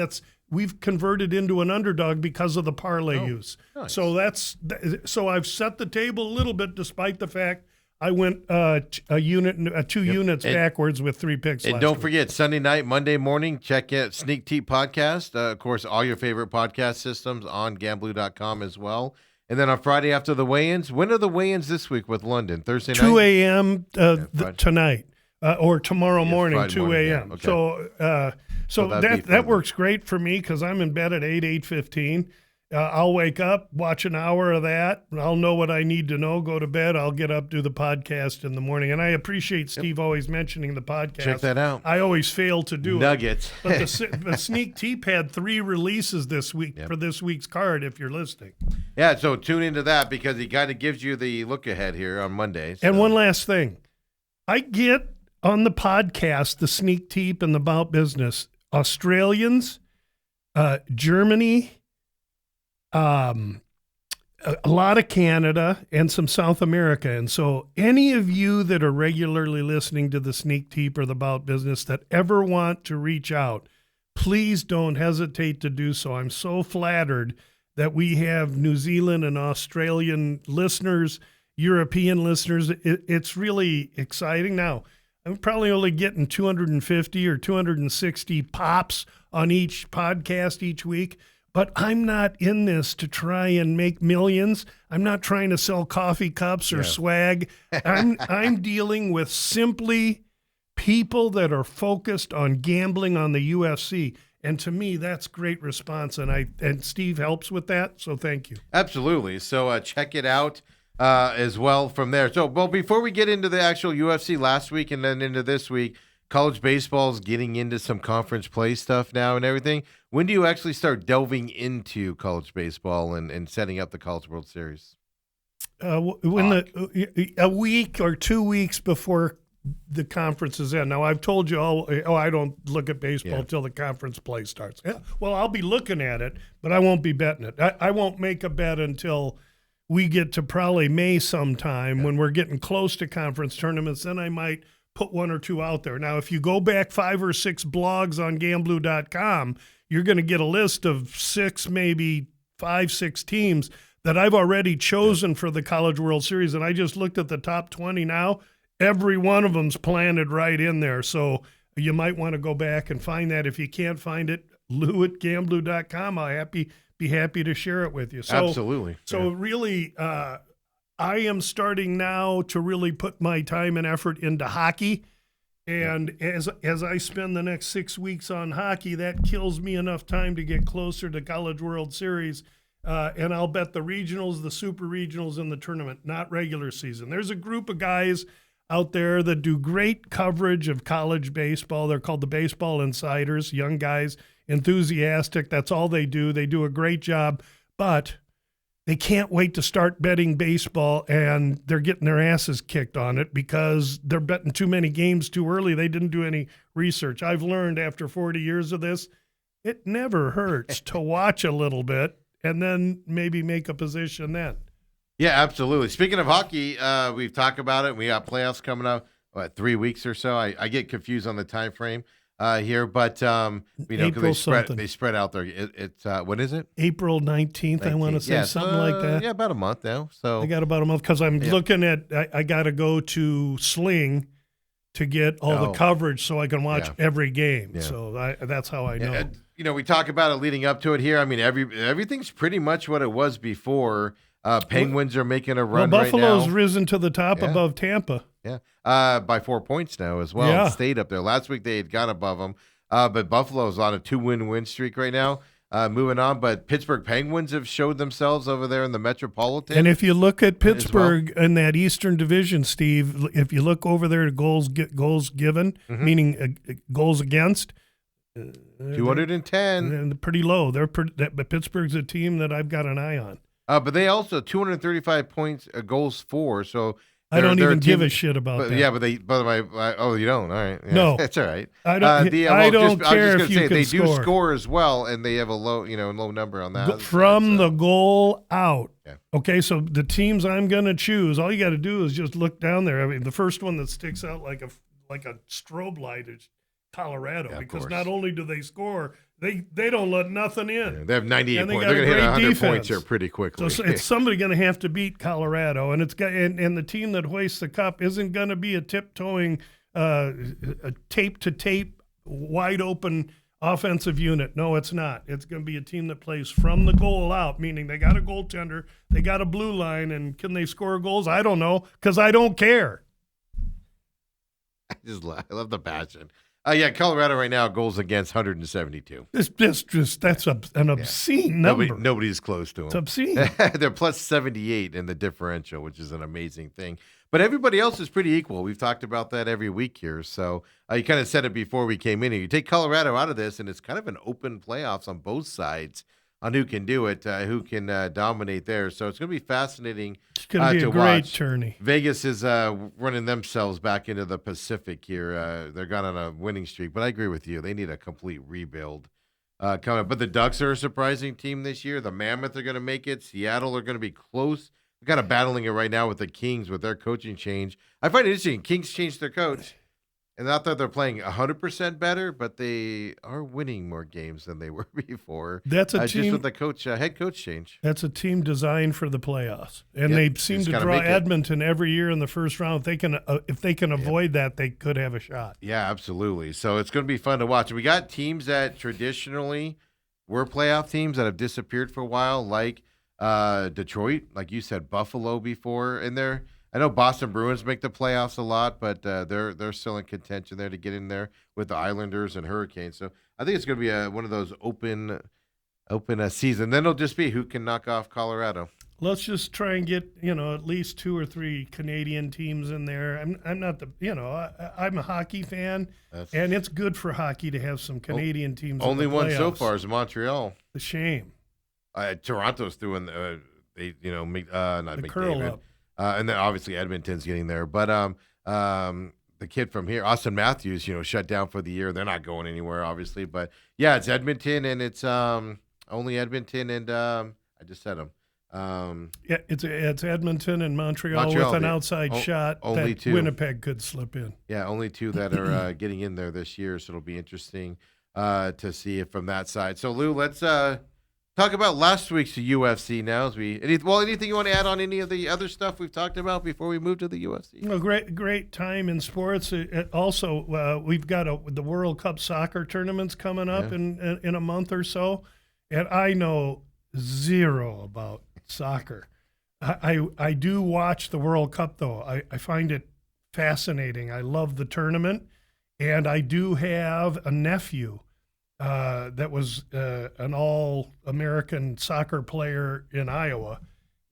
we've converted into an underdog because of the parlay use. Nice. So I've set the table a little bit, despite the fact I went 2 units backwards with 3 picks. And don't forget, Sunday night, Monday morning, check out Sneak Teep Podcast. Of course, all your favorite podcast systems on Gamblu.com as well. And then on Friday after the weigh-ins, when are the weigh-ins this week with London? Thursday night? 2 a.m. Tonight. Or tomorrow morning, Friday 2 a.m. Yeah. Okay. So that works great for me because I'm in bed at 8:15. I'll wake up, watch an hour of that. I'll know what I need to know, go to bed. I'll get up, do the podcast in the morning. And I appreciate Steve always mentioning the podcast. Check that out. I always fail to do Nuggets. But the Sneak Teep had 3 releases this week for this week's card if you're listening. Yeah, so tune into that because he kind of gives you the look ahead here on Monday. So. And one last thing. I get on the podcast, the Sneak Teep and the About Business, Australians, Germany, a lot of Canada, and some South America. And so any of you that are regularly listening to the Sneak Teep or the About Business that ever want to reach out, please don't hesitate to do so. I'm so flattered that we have New Zealand and Australian listeners, European listeners. It's really exciting. Now, I'm probably only getting 250 or 260 pops on each podcast each week, but I'm not in this to try and make millions. I'm not trying to sell coffee cups or swag. I'm dealing with simply people that are focused on gambling on the UFC. And to me, that's great response. And Steve helps with that. So thank you. Absolutely. So check it out. As well from there. So, well, before we get into the actual UFC last week and then into this week, college baseball is getting into some conference play stuff now and everything. When do you actually start delving into college baseball and setting up the College World Series? A week or 2 weeks before the conference is in. Now, I've told you I don't look at baseball until the conference play starts. Yeah, well, I'll be looking at it, but I won't be betting it. I won't make a bet until we get to probably May sometime when we're getting close to conference tournaments. Then I might put 1 or 2 out there. Now, if you go back 5 or 6 blogs on Gamblu.com, you're going to get a list of 6, maybe 5, 6 teams that I've already chosen for the College World Series. And I just looked at the top 20 now. Every one of them's planted right in there. So you might want to go back and find that. If you can't find it, Lou@Gamblu.com. I'll be happy to share it with you. So, absolutely. So really, I am starting now to really put my time and effort into hockey. And as I spend the next 6 weeks on hockey, that kills me enough time to get closer to College World Series. And I'll bet the regionals, the super regionals, and the tournament, not regular season. There's a group of guys out there that do great coverage of college baseball. They're called the Baseball Insiders, young guys, enthusiastic. That's all they do. They do a great job, but they can't wait to start betting baseball, and they're getting their asses kicked on it because they're betting too many games too early. They didn't do any research. I've learned after 40 years of this, it never hurts to watch a little bit and then maybe make a position then. Yeah, absolutely. Speaking of hockey, we've talked about it. We got playoffs coming up, 3 weeks or so. I get confused on the time frame. here, but April something. They spread out there. It's when is it? April 19th, I want to say, something like that. Yeah, about a month now. So I got about a month because I'm looking at. I got to go to Sling to get all the coverage so I can watch every game. Yeah. So that's how I know. We talk about it leading up to it here. I mean, everything's pretty much what it was before. Penguins are making a run right now. Buffalo's risen to the top above Tampa. Yeah, by 4 points now as well. Yeah. Stayed up there. Last week they had gone above them, but Buffalo's on a 2-win streak right now. Moving on, but Pittsburgh Penguins have showed themselves over there in the Metropolitan. And if you look at Pittsburgh in that Eastern Division, Steve, if you look over there, goals given, meaning goals against, 210, and pretty low. But Pittsburgh's a team that I've got an eye on. But they also 235 points, goals for. So I don't even give a shit about that. Yeah, but you don't. All right, yeah, no, that's all right. I don't care if you can they score. do score as well, and they have a low number on that. From the goal out. Yeah. Okay, so the teams I'm going to choose, all you got to do is just look down there. I mean, the first one that sticks out like a strobe light is Colorado, because not only do they score, they don't let nothing in. Yeah, they have 98 points. They're going to hit 100 defense. Points here pretty quickly. So it's somebody going to have to beat Colorado, and and the team that hoists the cup isn't going to be a tiptoeing, a tape to tape, wide open offensive unit. No, it's not. It's going to be a team that plays from the goal out, meaning they got a goaltender, they got a blue line, and can they score goals? I don't know, because I don't care. I love the passion. Colorado right now goals against 172. That's an obscene number. Nobody's close to them. It's obscene. They're plus 78 in the differential, which is an amazing thing. But everybody else is pretty equal. We've talked about that every week here. So you kind of said it before we came in here. You take Colorado out of this, and it's kind of an open playoffs on both sides on who can do it, who can dominate there. So it's going to be fascinating. It's going to be a great tourney. Vegas is running themselves back into the Pacific here. They're gone on a winning streak, but I agree with you. They need a complete rebuild coming. But the Ducks are a surprising team this year. The Mammoth are going to make it. Seattle are going to be close. They're kind of battling it right now with the Kings with their coaching change. I find it interesting. Kings changed their coach. And not that they're playing 100% better, but they are winning more games than they were before. That's a team just with the head coach change. That's a team designed for the playoffs, and they seem to draw Edmonton every year in the first round. If they can avoid that, they could have a shot. Yeah, absolutely. So it's going to be fun to watch. We got teams that traditionally were playoff teams that have disappeared for a while, like Detroit, like you said, Buffalo before, and they're. I know Boston Bruins make the playoffs a lot, but they're still in contention there to get in there with the Islanders and Hurricanes. So I think it's going to be one of those open season. Then it'll just be who can knock off Colorado. Let's just try and get at least 2 or 3 Canadian teams in there. I'm not I'm a hockey fan, and it's good for hockey to have some Canadian teams. Only in the one playoffs. so far is Montreal. The shame. Toronto's doing not the McDavid. curl up. And then obviously Edmonton's getting there. But the kid from here, Austin Matthews, shut down for the year. They're not going anywhere, obviously. But, yeah, it's Edmonton, and it's only Edmonton and I just said them. It's Edmonton and Montreal with an outside shot only that 2. Winnipeg could slip in. Yeah, only 2 that are getting in there this year. So it'll be interesting to see it from that side. So, Lou, let's talk about last week's UFC now. Anything you want to add on any of the other stuff we've talked about before we move to the UFC? Great time in sports. Also, we've got the World Cup soccer tournaments coming up in a month or so, and I know zero about soccer. I do watch the World Cup, though. I find it fascinating. I love the tournament, and I do have a nephew that was an all-American soccer player in Iowa,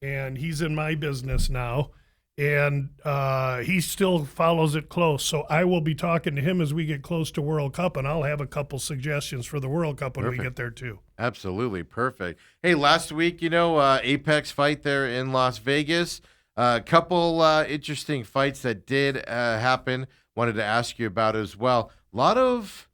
and he's in my business now, and he still follows it close. So I will be talking to him as we get close to World Cup, and I'll have a couple suggestions for the World Cup when we get there too. Absolutely. Perfect. Hey, last week, Apex fight there in Las Vegas. A couple interesting fights that did happen. Wanted to ask you about as well. A lot of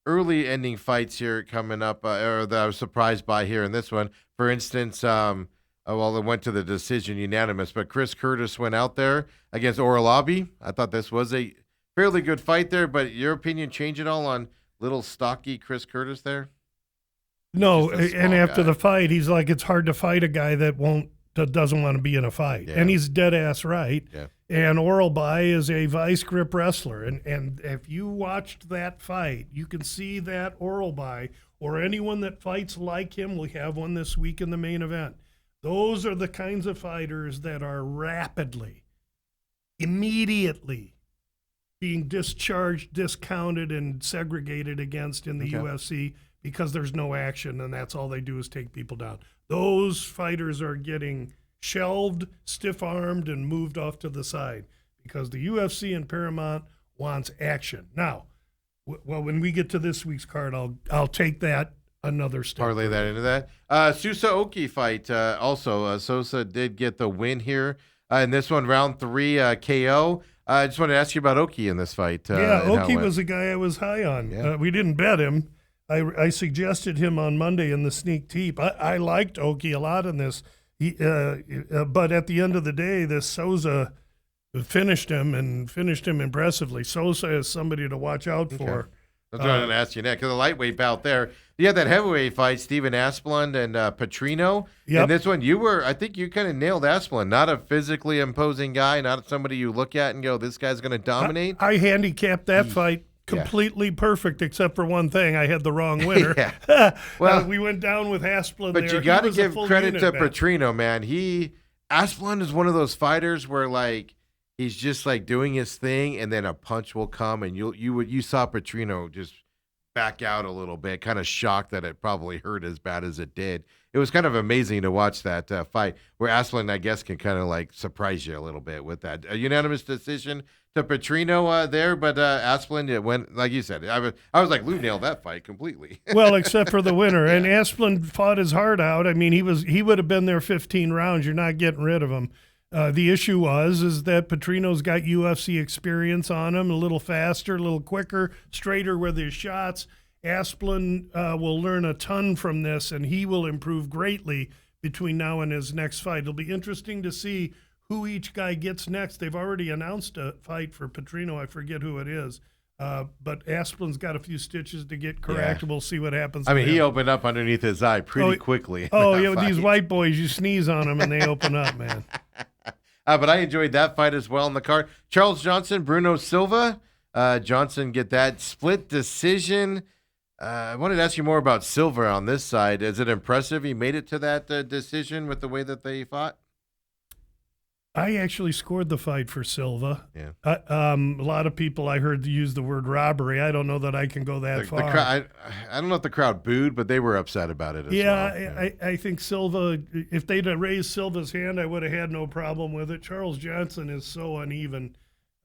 early ending fights here coming up, or that I was surprised by here in this one. For instance, it went to the decision unanimous, but Chris Curtis went out there against Orlabi. I thought this was a fairly good fight there, but your opinion change at all on little stocky Chris Curtis there? No, Just a and small after guy. the fight, he's like, it's hard to fight a guy that doesn't want to be in a fight. Yeah. And he's dead ass right. Yeah. And Oralby is a vice grip wrestler. And if you watched that fight, you can see that Oralby or anyone that fights like him, we have one this week in the main event. Those are the kinds of fighters that are rapidly, immediately being discharged, discounted, and segregated against in the UFC because there's no action, and that's all they do is take people down. Those fighters are getting shelved, stiff-armed, and moved off to the side because the UFC and Paramount wants action. Now, well, when we get to this week's card, I'll take that another step. Parlay that into that. Sousa Oki fight also. Sosa did get the win here in this one, round 3 KO. I just wanted to ask you about Oki in this fight. Oki was a guy I was high on. Yeah. We didn't bet him. I suggested him on Monday in the sneak teep. I liked Oki a lot in this. But at the end of the day, this Sousa finished him impressively. Sousa is somebody to watch out for. That's what I'm going to ask you next. Because the lightweight bout there, you had that heavyweight fight, Steven Asplund and Petrino. Yep. And this one, I think you kind of nailed Asplund. Not a physically imposing guy, not somebody you look at and go, this guy's going to dominate. I handicapped that fight completely perfect, except for one thing. I had the wrong winner. Well, we went down with Asplund but there. you got to He was a give full credit unit to bet. Petrino, man. Asplund is one of those fighters where, like, he's just, like, doing his thing, and then a punch will come, and you saw Petrino just back out a little bit, kind of shocked that it probably hurt as bad as it did. It was kind of amazing to watch that fight where Asplund, I guess, can kind of like surprise you a little bit with that. A unanimous decision to Petrino there, but Asplund, it went, like you said, I was like, Lou nailed that fight completely. Well, except for the winner. And Asplund fought his heart out. I mean, he would have been there 15 rounds. You're not getting rid of him. The issue is that Petrino's got UFC experience on him, a little faster, a little quicker, straighter with his shots. Asplund will learn a ton from this, and he will improve greatly between now and his next fight. It'll be interesting to see who each guy gets next. They've already announced a fight for Petrino. I forget who it is. But Asplund's got a few stitches to get correct. Yeah. We'll see what happens. I mean, he opened up underneath his eye pretty quickly. Oh, yeah, with these white boys, you sneeze on them and they open up, man. But I enjoyed that fight as well in the card. Charles Johnson, Bruno Silva. Johnson get that split decision. I wanted to ask you more about Silva on this side. Is it impressive he made it to that decision with the way that they fought? I actually scored the fight for Silva. Yeah. A lot of people I heard use the word robbery. I don't know that I can go that far. I don't know if the crowd booed, but they were upset about it as well. Yeah, I think Silva, if they'd have raised Silva's hand, I would have had no problem with it. Charles Johnson is so uneven.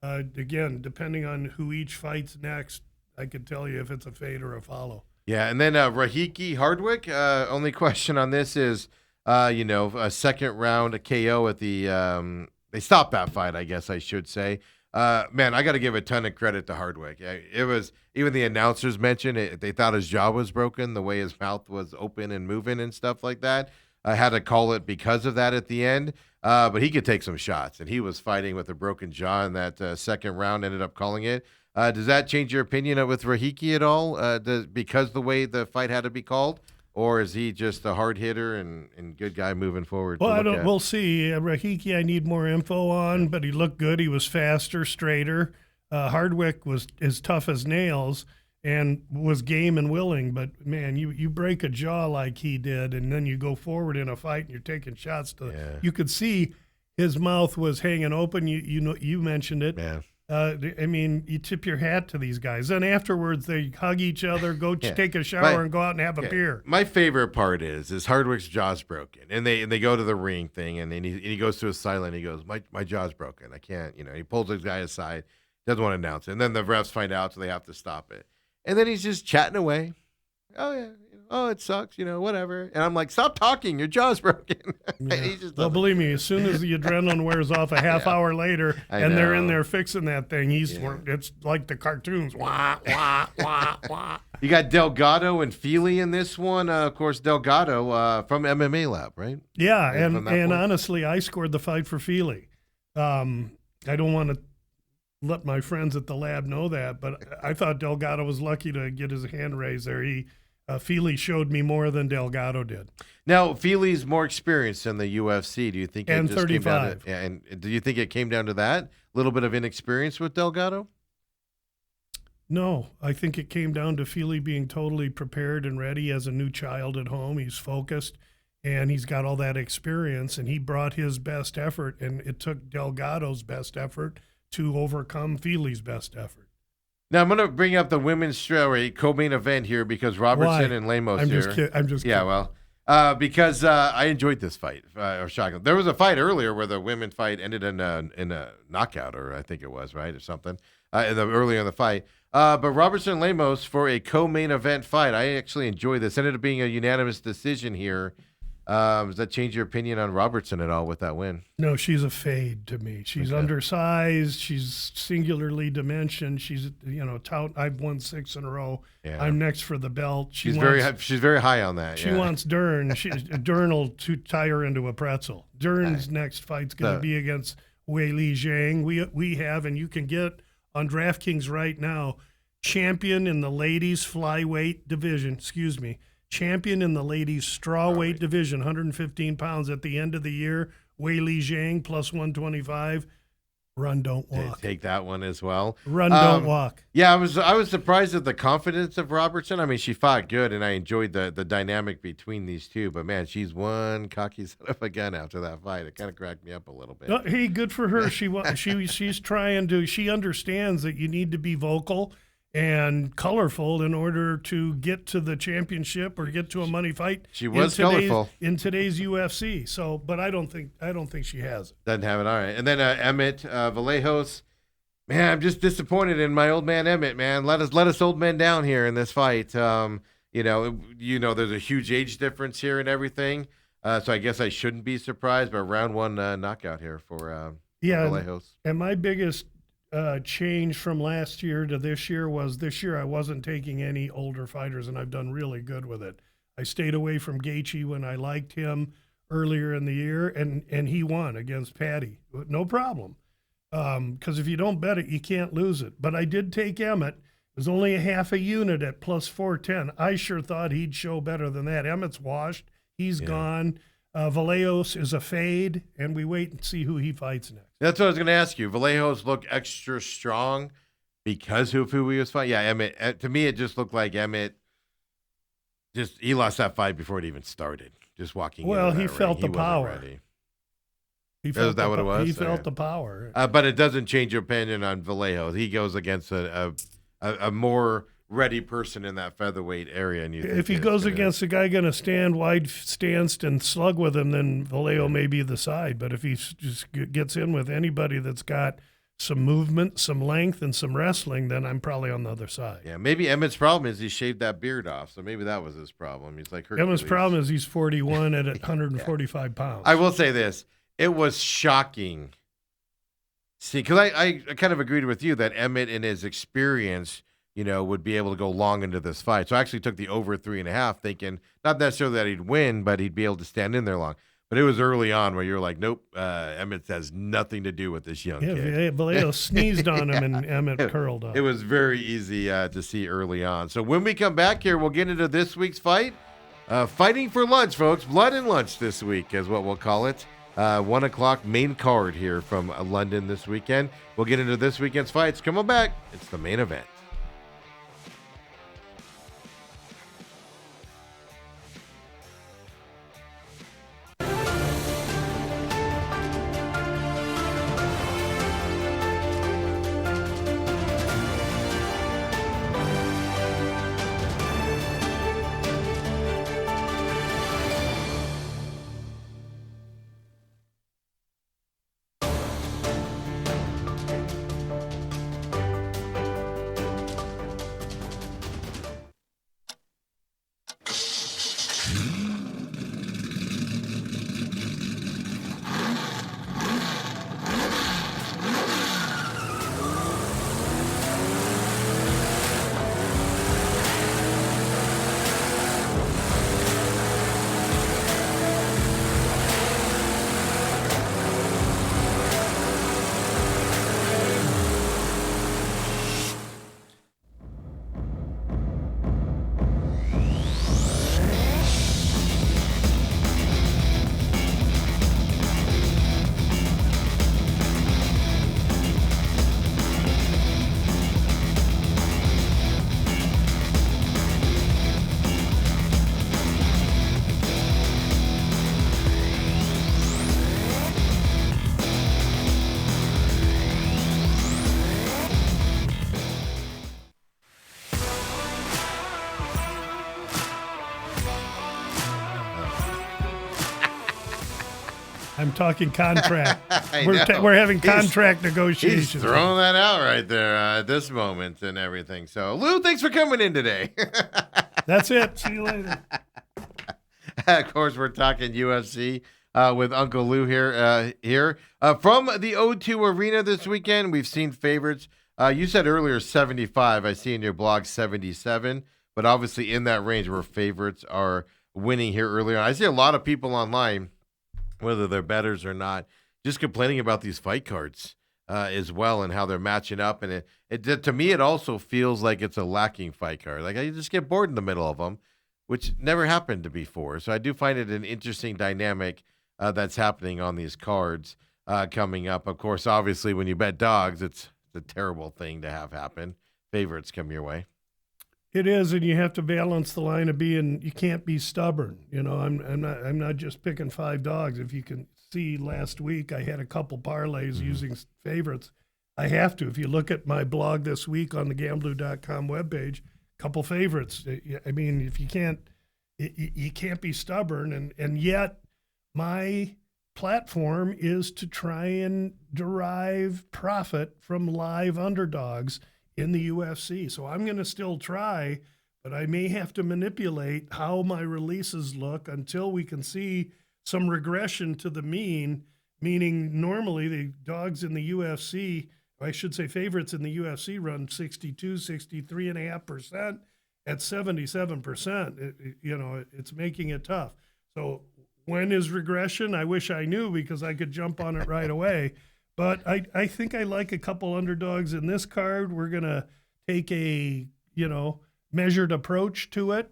Again, depending on who each fights next, I could tell you if it's a fade or a follow. Yeah, and then Rahiki Hardwick. Only question on this is, a second round KO at the. They stopped that fight, I guess I should say. Man, I got to give a ton of credit to Hardwick. It was even the announcers mentioned it. They thought his jaw was broken, the way his mouth was open and moving and stuff like that. I had to call it because of that at the end. But he could take some shots, and he was fighting with a broken jaw in that second round. Ended up calling it. Does that change your opinion with Rahiki at all? Because the way the fight had to be called, or is he just a hard hitter and good guy moving forward? Well, we'll see. Rahiki, I need more info on, but he looked good. He was faster, straighter. Hardwick was as tough as nails and was game and willing. But man, you break a jaw like he did, and then you go forward in a fight and you're taking shots. You could see his mouth was hanging open. You mentioned it. Yeah. I mean, you tip your hat to these guys. Then afterwards, they hug each other, go take a shower, and go out and have a beer. My favorite part is Hardwick's jaw's broken, and they go to the ring thing, and then he goes to a silent. He goes, my jaw's broken. I can't. He pulls his guy aside, doesn't want to announce it, and then the refs find out, so they have to stop it. And then he's just chatting away. Oh yeah. Oh, it sucks, whatever. And I'm like, stop talking. Your jaw's broken. Well, believe me, as soon as the adrenaline wears off a half hour later and they're in there fixing that thing, it's like the cartoons. Wah, wah, wah, wah. You got Delgado and Feely in this one. Of course, Delgado from MMA Lab, right? Yeah, and honestly, I scored the fight for Feely. I don't want to let my friends at the lab know that, but I thought Delgado was lucky to get his hand raised there. Feely showed me more than Delgado did. Now, Feely's more experienced in the UFC. Do you think and it just 35. came down to, and do you think it came down to that? A little bit of inexperience with Delgado? No, I think it came down to Feely being totally prepared and ready as a new child at home. He's focused, and he's got all that experience, and he brought his best effort, and it took Delgado's best effort to overcome Feely's best effort. Now, I'm going to bring up the women's co-main event here because Robertson and Lemos I'm here. just kidding. I'm just yeah, kidding. well, because I enjoyed this fight. Shocking. There was a fight earlier where the women fight ended in a knockout, or I think it was, right, or something, earlier in the fight. But Robertson and Lemos for a co-main event fight. I actually enjoyed this. Ended up being a unanimous decision here. Does that change your opinion on Robertson at all with that win? No, she's a fade to me. She's undersized. She's singularly dimensioned. She's, tout. I've won 6 in a row. Yeah. I'm next for the belt. She's very high on that. She wants Dern. Dern will tie her into a pretzel. Dern's next fight's going to be against Weili Zhang. We have, and you can get on DraftKings right now, champion in the ladies flyweight division. Champion in the ladies strawweight division, 115 pounds at the end of the year. Weili Zhang plus 125. Run, don't walk. Take that one as well. Run, don't walk. Yeah, I was surprised at the confidence of Robertson. I mean, she fought good, and I enjoyed the dynamic between these two. But man, she's one cocky son of a gun after that fight. It kind of cracked me up a little bit. Hey, good for her. She's trying to. She understands that you need to be vocal and colorful in order to get to the championship or get to a money fight. She was colorful in today's UFC. So, but I don't think she has it. Doesn't have it. All right. And then Emmett Vallejos. Man, I'm just disappointed in my old man Emmett. Man, let us old men down here in this fight. There's a huge age difference here and everything. So I guess I shouldn't be surprised. But round 1 knockout here for Vallejos. And my biggest change from last year to this year was this year I wasn't taking any older fighters, and I've done really good with it. I stayed away from Gaethje when I liked him earlier in the year, and he won against Patty. No problem. Because if you don't bet it, you can't lose it. But I did take Emmett. It was only a half a unit at plus 410. I sure thought he'd show better than that. Emmett's washed. He's gone. Vallejos is a fade, and we wait and see who he fights next. That's what I was going to ask you. Vallejos looked extra strong because of who he was fighting. Yeah, Emmett. To me, it just looked like Emmett. He lost that fight before it even started. Just walking. Well, he felt the power. Is that what it was? He felt the power. But it doesn't change your opinion on Vallejos. He goes against a more ready person in that featherweight area. And if he goes against a guy going to stand wide stance and slug with him, then Vallejo may be the side. But if he just gets in with anybody that's got some movement, some length, and some wrestling, then I'm probably on the other side. Yeah, maybe Emmett's problem is he shaved that beard off, so maybe that was his problem. He's like Hercules. Emmett's problem is he's 41 at 145 pounds. I will say this. It was shocking. See, because I kind of agreed with you that Emmett in his experience – would be able to go long into this fight. So I actually took the over 3.5, thinking not necessarily that he'd win, but he'd be able to stand in there long. But it was early on where you're like, nope, Emmett has nothing to do with this young kid. Yeah, Vallejo sneezed on him and Emmett curled up. It was very easy to see early on. So when we come back here, we'll get into this week's fight. Fighting for lunch, folks. Blood and lunch this week is what we'll call it. 1 o'clock main card here from London this weekend. We'll get into this weekend's fights. Come on back. It's the main event. I'm talking contract. Know. We're having contract negotiations. He's throwing that out right there at this moment and everything. So, Lou, thanks for coming in today. That's it. See you later. Of course, we're talking UFC with Uncle Lou here. From the O2 Arena this weekend, we've seen favorites. You said earlier 75. I see in your blog 77. But obviously in that range where favorites are winning here earlier. I see a lot of people online, whether they're bettors or not, just complaining about these fight cards as well and how they're matching up. And it to me, it also feels like it's a lacking fight card. Like I just get bored in the middle of them, which never happened before. So I do find it an interesting dynamic that's happening on these cards coming up. Of course, obviously, when you bet dogs, it's a terrible thing to have happen. Favorites come your way. It is, and you have to balance the line of being. You can't be stubborn. You know, I'm not just picking 5 dogs. If you can see, last week I had a couple parlays using favorites. I have to. If you look at my blog this week on the Gamblu.com webpage, couple favorites. I mean, if you can't be stubborn, and yet my platform is to try and derive profit from live underdogs in the UFC. So I'm going to still try, but I may have to manipulate how my releases look until we can see some regression to the mean, meaning normally the dogs in the UFC, I should say favorites in the UFC run 62, 63.5% at 77%. It's making it tough. So when is regression? I wish I knew because I could jump on it right away. But I think I like a couple underdogs in this card. We're going to take a, measured approach to it.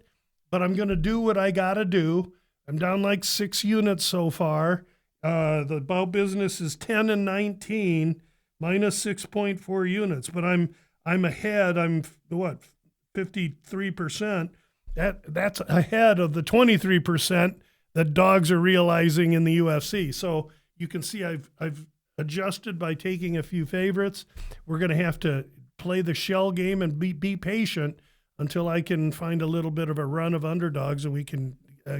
But I'm going to do what I got to do. I'm down like 6 units so far. The bow business is 10 and 19, minus 6.4 units. But I'm ahead. I'm, 53%. That's ahead of the 23% that dogs are realizing in the UFC. So you can see I've adjusted by taking a few favorites. We're going to have to play the shell game and be patient until I can find a little bit of a run of underdogs and we can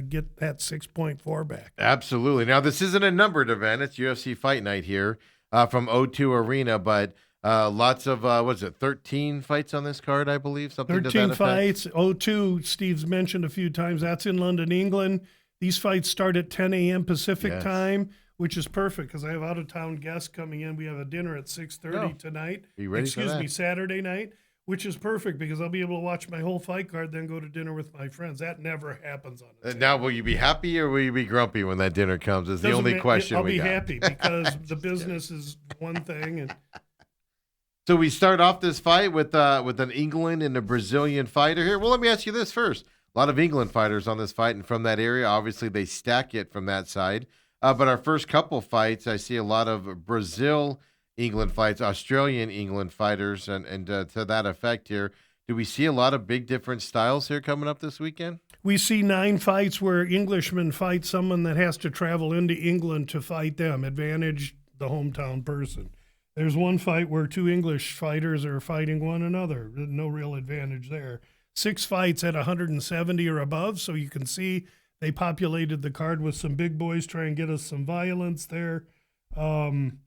get that 6.4 back. Absolutely. Now, this isn't a numbered event. It's UFC Fight Night here from O2 Arena, but lots of, 13 fights on this card, I believe? 13 fights. O2, Steve's mentioned a few times. That's in London, England. These fights start at 10 a.m. Pacific time, which is perfect because I have out-of-town guests coming in. We have a dinner at 6:30 tonight. Are you ready for that? Saturday night, which is perfect because I'll be able to watch my whole fight card, then go to dinner with my friends. That never happens on it. Now, will you be happy or will you be grumpy when that dinner comes? Is the only question I'll we got. be happy because the business is one thing. And so we start off this fight with an England and a Brazilian fighter here. Well, let me ask you this first. A lot of England fighters on this fight and from that area. Obviously, they stack it from that side. But our first couple fights, I see a lot of Brazil-England fights, Australian-England fighters, and to that effect here. Do we see a lot of big different styles here coming up this weekend? We see 9 fights where Englishmen fight someone that has to travel into England to fight them, advantage the hometown person. There's one fight where 2 English fighters are fighting one another. No real advantage there. 6 fights at 170 or above, so you can see they populated the card with some big boys, try and get us some violence there. And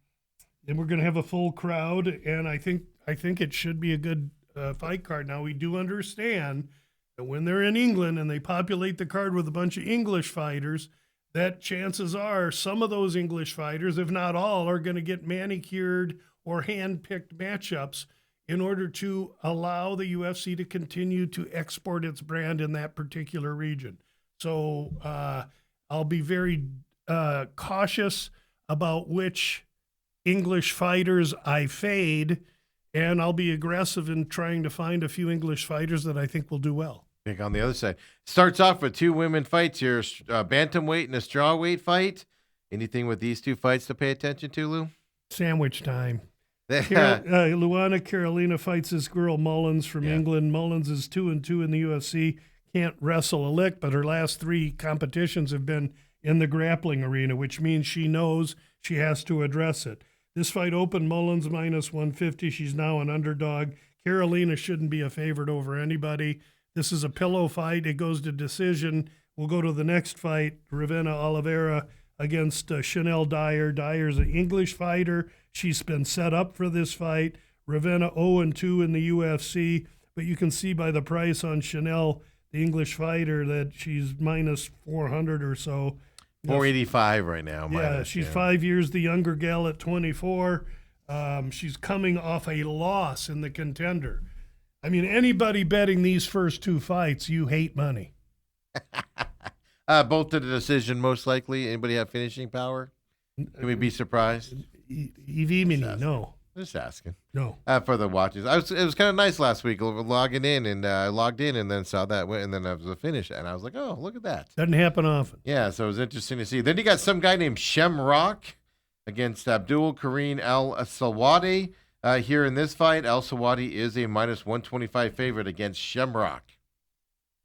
we're going to have a full crowd, and I think it should be a good fight card. Now, we do understand that when they're in England and they populate the card with a bunch of English fighters, that chances are some of those English fighters, if not all, are going to get manicured or hand-picked matchups in order to allow the UFC to continue to export its brand in that particular region. So I'll be very cautious about which English fighters I fade, and I'll be aggressive in trying to find a few English fighters that I think will do well. I think on the other side. Starts off with 2 women fights here, bantamweight and a strawweight fight. Anything with these 2 fights to pay attention to, Lou? Sandwich time. Luana Carolina fights this girl Mullins from England. Mullins is 2-2 in the UFC. Can't wrestle a lick, but her last 3 competitions have been in the grappling arena, which means she knows she has to address it. This fight opened Mullins minus 150. She's now an underdog. Carolina shouldn't be a favorite over anybody. This is a pillow fight. It goes to decision. We'll go to the next fight, Ravenna Oliveira against Chanel Dyer. Dyer's an English fighter. She's been set up for this fight. Ravenna 0-2 in the UFC, but you can see by the price on Chanel, the English fighter, that she's minus 400 or so. 485 right now. Yeah, she's 5 years the younger gal at 24. She's coming off a loss in the Contender. I mean, anybody betting these first two fights, you hate money. Both to the decision, most likely. Anybody have finishing power? Can we be surprised? Evimini, no. Just asking. No. For the watches. It was kind of nice last week logging in, and I logged in and then saw that, and then there was a finish, and I was like, oh, look at that. Doesn't happen often. Yeah, so it was interesting to see. Then you got some guy named Shamrock against Abdul Karim Al-Sawadi. Here in this fight, Al-Sawadi is a minus 125 favorite against Shamrock.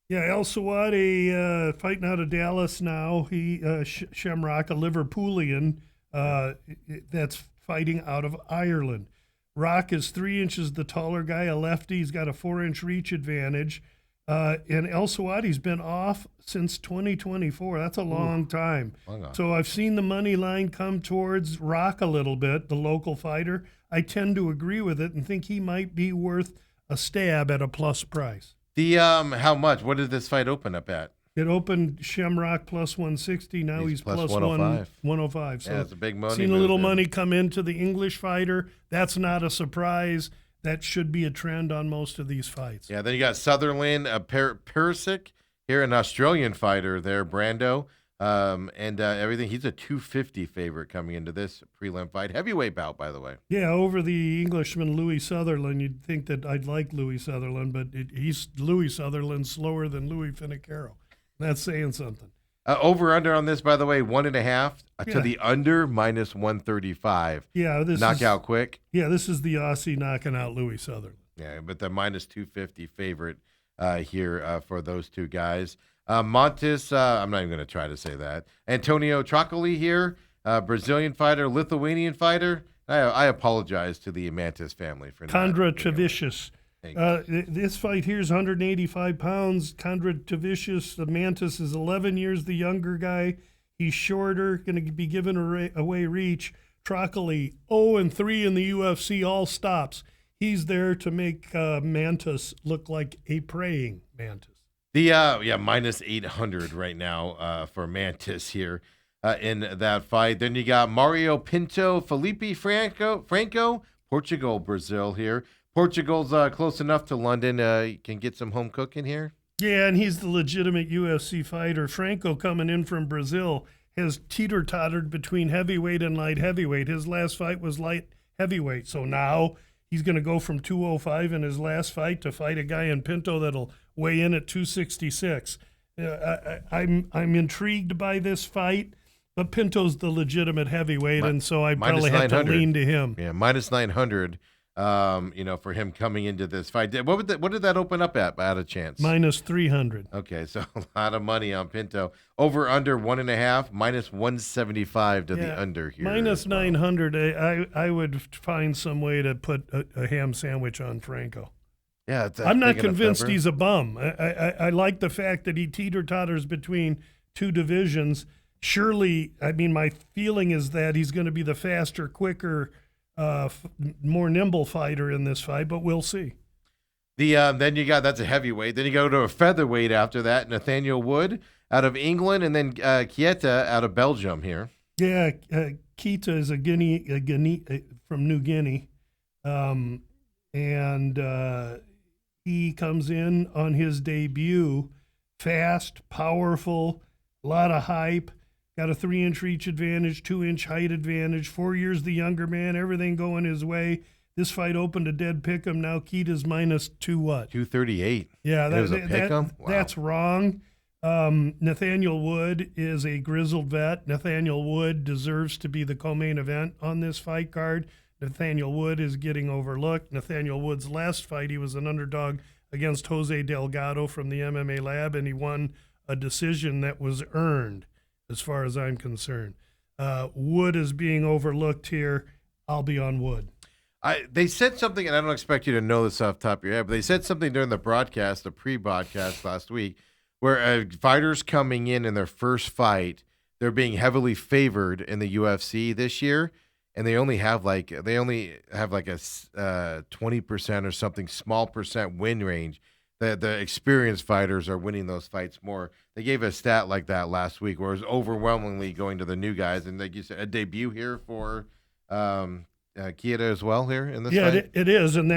Yeah, Al-Sawadi fighting out of Dallas now. He Shamrock, a Liverpoolian, that's fighting out of Ireland. Rock is 3 inches the taller guy, a lefty. He's got a 4-inch reach advantage. And Al-Sawadi's been off since 2024. That's a long time. So I've seen the money line come towards Rock a little bit, the local fighter. I tend to agree with it and think he might be worth a stab at a plus price. The how much? What did this fight open up at? It opened Shamrock plus 160. Now he's plus 105. So yeah, it's a big money. Seen a little money come into the English fighter. That's not a surprise. That should be a trend on most of these fights. Yeah, then you got Sutherland, Perisic here, an Australian fighter there, Brando, and everything. He's a 250 favorite coming into this prelim fight. Heavyweight bout, by the way. Yeah, over the Englishman Louis Sutherland. You'd think that I'd like Louis Sutherland, but he's Louis Sutherland slower than Louis Finocchiaro. That's saying something. Over under on this, by the way, 1.5 to the under minus 135. Yeah, this knockout quick. Yeah, this is the Aussie knocking out Louis Sutherland. Yeah, but the minus 250 favorite here for those two guys. Montes, I'm not even going to try to say that. Antonio Trocoli here, Brazilian fighter, Lithuanian fighter. I apologize to the Mantis family for Kondra Tavicius. This fight here is 185 pounds. Kondra Tavicius, the Mantis, is 11 years the younger guy. He's shorter, going to be given away reach. Trocoli, 0-3 in the UFC, all stops. He's there to make Mantis look like a praying mantis. The minus 800 right now for Mantis here in that fight. Then you got Mario Pinto, Felipe Franco, Portugal, Brazil here. Portugal's close enough to London. Can get some home cooking here. Yeah, and he's the legitimate UFC fighter. Franco, coming in from Brazil, has teeter-tottered between heavyweight and light heavyweight. His last fight was light heavyweight, so now he's going to go from 205 in his last fight to fight a guy in Pinto that'll weigh in at 266. I'm intrigued by this fight, but Pinto's the legitimate heavyweight, and so I probably have to lean to him. Yeah, minus 900. For him coming into this fight. What did that open up at a chance? Minus 300. Okay, so a lot of money on Pinto. Over under 1.5, minus 175 to the under here. Minus 900. I would find some way to put a ham sandwich on Franco. Yeah, I'm not convinced he's a bum. I like the fact that he teeter-totters between two divisions. Surely, I mean, my feeling is that he's going to be the faster, quicker, more nimble fighter in this fight, but we'll see. Then you got, that's a heavyweight. Then you go to a featherweight after that, Nathaniel Wood out of England, and then Keita out of Belgium here. Yeah, Keita is a Guinea from New Guinea, and he comes in on his debut, fast, powerful, a lot of hype. Got a 3-inch reach advantage, 2-inch height advantage, 4 years the younger man, everything going his way. This fight opened a dead pick'em. Now Keita's minus 238. Yeah, that was a pick'em? Wow. That's wrong. Nathaniel Wood is a grizzled vet. Nathaniel Wood deserves to be the co-main event on this fight card. Nathaniel Wood is getting overlooked. Nathaniel Wood's last fight, he was an underdog against Jose Delgado from the MMA Lab, and he won a decision that was earned, as far as I'm concerned. Wood is being overlooked here. I'll be on Wood. They said something, and I don't expect you to know this off the top of your head, but they said something during the pre-broadcast last week, where fighters coming in their first fight, they're being heavily favored in the UFC this year, and they only have like a 20% or something small percent win range. The experienced fighters are winning those fights more. They gave a stat like that last week where it was overwhelmingly going to the new guys, and like you said, a debut here for Kieta as well here in this fight. Yeah, it is, and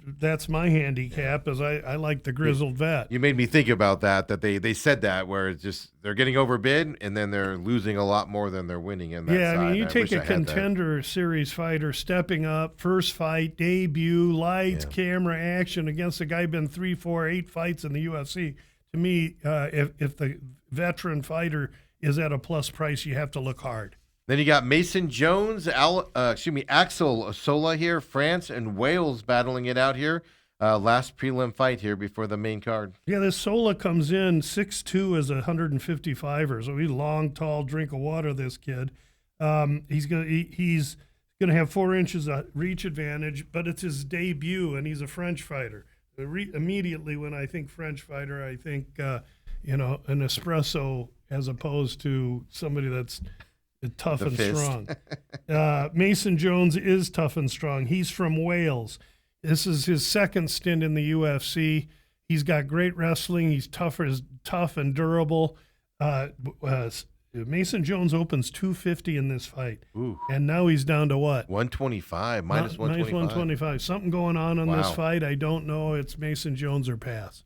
that's my handicap, as I like the grizzled vet. You made me think about that they said that, where it's just they're getting overbid and then they're losing a lot more than they're winning in that Yeah, side. I mean, you take a contender series fighter stepping up, first fight, debut, lights, camera, action against a guy been 3, 4, 8 fights in the UFC. To me, if the veteran fighter is at a plus price, you have to look hard. Then you got Mason Jones, Axel Sola here, France and Wales battling it out here. Last prelim fight here before the main card. Yeah, this Sola comes in 6'2" as a 155er, so he's long, tall, drink of water. This kid, he's gonna have 4 inches of reach advantage, but it's his debut, and he's a French fighter. Immediately, when I think French fighter, I think an espresso as opposed to somebody that's tough and strong. Mason Jones is tough and strong. He's from Wales. This is his second stint in the UFC. He's got great wrestling. He's tough and durable. Mason Jones opens 250 in this fight. Ooh. And now he's down to what? 125, minus 125. Minus 125. Something going on this fight. I don't know. It's Mason Jones or pass.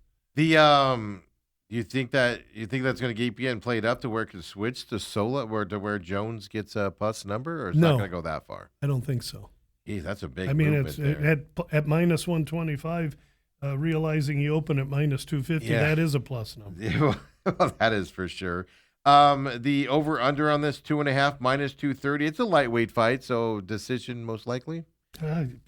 You think that's going to keep getting played up to where it could switch to Sola, where Jones gets a plus number, or it's not going to go that far? I don't think so. Geez, that's a big. I mean, it's at minus 125. Realizing he opened at minus 250, that is a plus number. Yeah, well, that is for sure. The over under on this 2.5 minus 230. It's a lightweight fight, so decision most likely.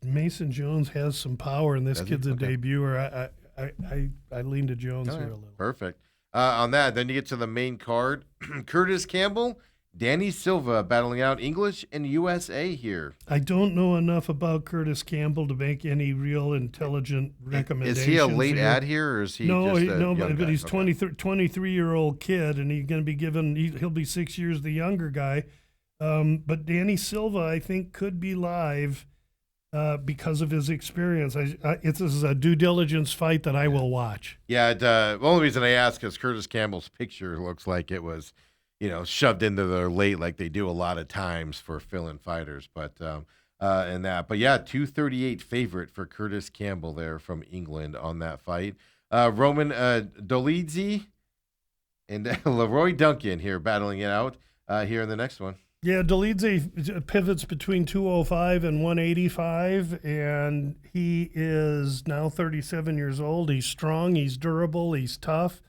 Mason Jones has some power, and this kid's a debuter. I lean to Jones here a little. Perfect. On that, then you get to the main card. Curtis Campbell, Danny Silva battling out English and USA here. I don't know enough about Curtis Campbell to make any real intelligent recommendations. Is he a late ad here, or is he but he's 23-year-old kid, and he's going to be he'll be 6 years the younger guy. But Danny Silva, I think, could be live because of his experience. This is a due diligence fight that I will watch. Yeah, the only reason I ask is Curtis Campbell's picture looks like it was, shoved into their late like they do a lot of times for fill-in fighters. But But yeah, 238 favorite for Curtis Campbell there from England on that fight. Roman Dolidze and Leroy Duncan here battling it out here in the next one. Yeah, Dolidze pivots between 205 and 185, and he is now 37 years old. He's strong, he's durable, he's tough.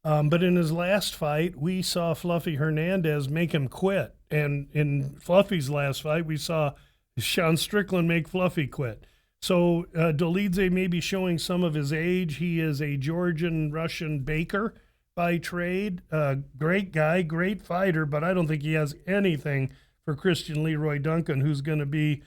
But in his last fight, we saw Fluffy Hernandez make him quit. And in Fluffy's last fight, we saw Sean Strickland make Fluffy quit. So Dolidze may be showing some of his age. He is a Georgian-Russian baker by trade. Great guy, great fighter, but I don't think he has anything for Christian Leroy Duncan, who's going to be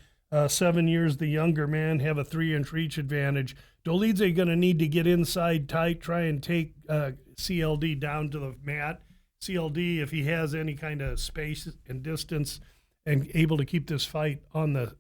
7 years the younger man, have a 3-inch reach advantage. Dolidze going to need to get inside tight, try and take CLD down to the mat. CLD, if he has any kind of space and distance and able to keep this fight on the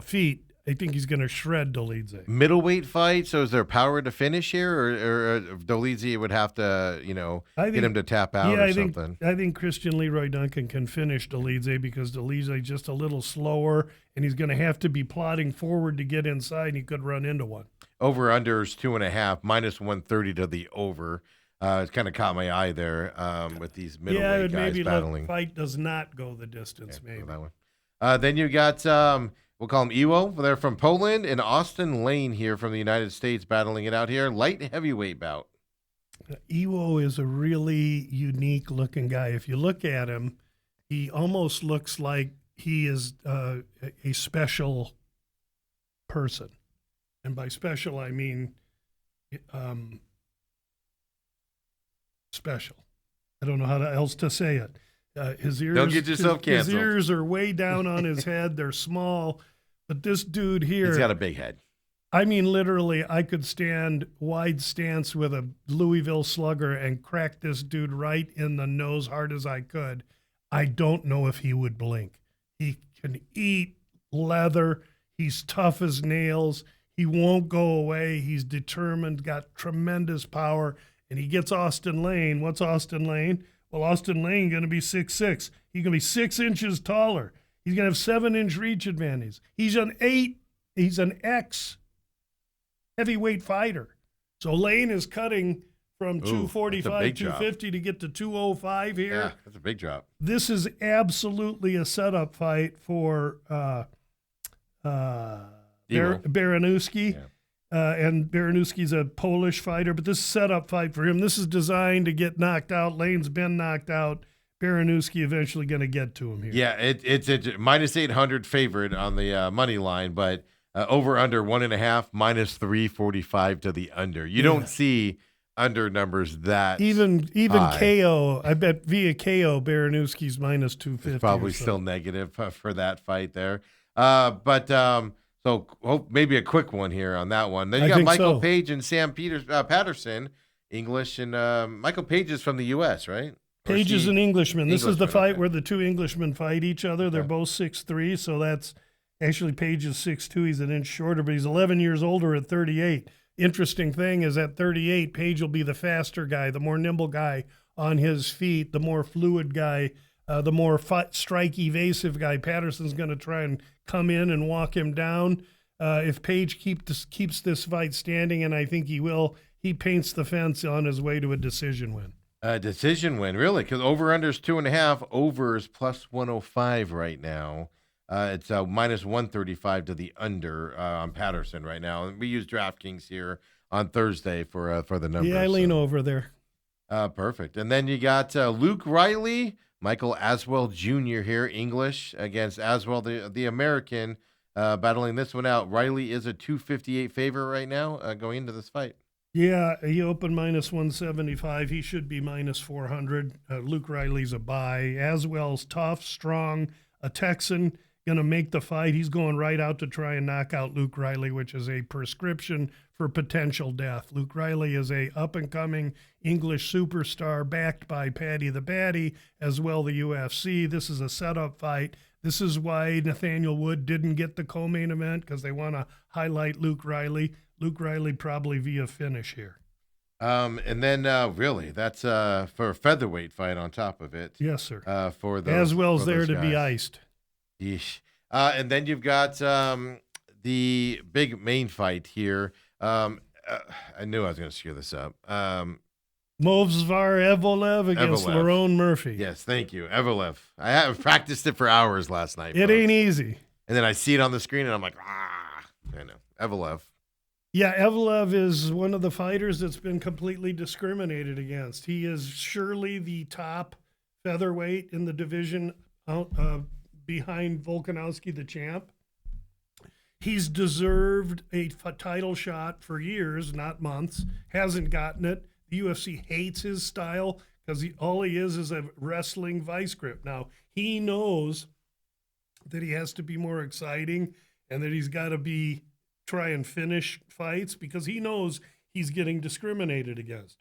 feet, I think he's going to shred Dolidze. Middleweight fight, so is there power to finish here, or Dolidze would have to, get him to tap out or something? I think Christian Leroy Duncan can finish Dolidze because Dolidze is just a little slower, and he's going to have to be plodding forward to get inside, and he could run into one. Over-under is 2.5, minus 130 to the over. It kind of caught my eye there with these middleweight guys battling. The fight does not go the distance, maybe. That one. Then you got, we'll call him Iwo. They're from Poland, and Austin Lane here from the United States battling it out here. Light heavyweight bout. Iwo is a really unique-looking guy. If you look at him, he almost looks like he is a special person. And by special, I mean special. I don't know how else to say it. His ears, don't get yourself canceled. His ears are way down on his head. They're small. But this dude here, he's got a big head. I mean, literally, I could stand wide stance with a Louisville Slugger and crack this dude right in the nose hard as I could. I don't know if he would blink. He can eat leather. He's tough as nails. He won't go away. He's determined, got tremendous power, and he gets Austin Lane. What's Austin Lane? Well, Austin Lane going to be 6'6". He's going to be 6 inches taller. He's going to have 7-inch reach advantage. He's an X heavyweight fighter. So Lane is cutting from 245, 250 to get to 205 here. Yeah, that's a big drop. This is absolutely a setup fight for Baranowski. Yeah. And Baranowski's a Polish fighter, but this is a setup fight for him. This is designed to get knocked out. Lane's been knocked out. Baranowski eventually going to get to him here. Yeah, it's a minus 800 favorite on the money line, but over under 1.5, minus 345 to the under. You don't see under numbers that even high. KO. I bet via KO Baranowski's minus 250. It's probably still negative for that fight there. So maybe a quick one here on that one. Then you got Michael Page and Sam Patterson, English, and Michael Page is from the U.S., right? Page is an Englishman. This is the fight where the two Englishmen fight each other. They're both 6'3", so that's actually Page is 6'2". He's an inch shorter, but he's 11 years older at 38. Interesting thing is at 38, Page will be the faster guy, the more nimble guy on his feet, the more fluid guy, the more strike evasive guy. Patterson's going to try and come in and walk him down. If Page keeps this fight standing, and I think he will, he paints the fence on his way to a decision win. Decision win, really, because over-under's 2.5, over is plus 105 right now. It's minus 135 to the under on Patterson right now. And we use DraftKings here on Thursday for the numbers. Yeah, I lean over there. Perfect. And then you got Luke Riley, Michael Aswell Jr. here, English, against Aswell, the American, battling this one out. Riley is a 258 favorite right now going into this fight. Yeah, he opened minus 175. He should be minus 400. Luke Riley's a buy. Aswell's tough, strong, a Texan, going to make the fight. He's going right out to try and knock out Luke Riley, which is a prescription for potential death. Luke Riley is a up-and-coming English superstar backed by Paddy the Baddy, as well the UFC. This is a setup fight. This is why Nathaniel Wood didn't get the co-main event, because they want to highlight Luke Riley. Luke Riley probably via finish here. And then really, that's for a featherweight fight on top of it. Yes, sir. For those, Aswell's there to guys. be iced. Yeesh. And then you've got the big main fight here. I knew I was going to screw this up. Movsar Evloev against Lerone Murphy. Yes, thank you. Evloev. I have practiced it for hours last night. It ain't easy. And then I see it on the screen, and I'm like, I know. Evloev. Yeah, Evloev is one of the fighters that's been completely discriminated against. He is surely the top featherweight in the division behind Volkanovski, the champ. He's deserved a title shot for years, not months. Hasn't gotten it. The UFC hates his style because all he is a wrestling vice grip. Now, he knows that he has to be more exciting and that he's got to try and finish fights because he knows he's getting discriminated against.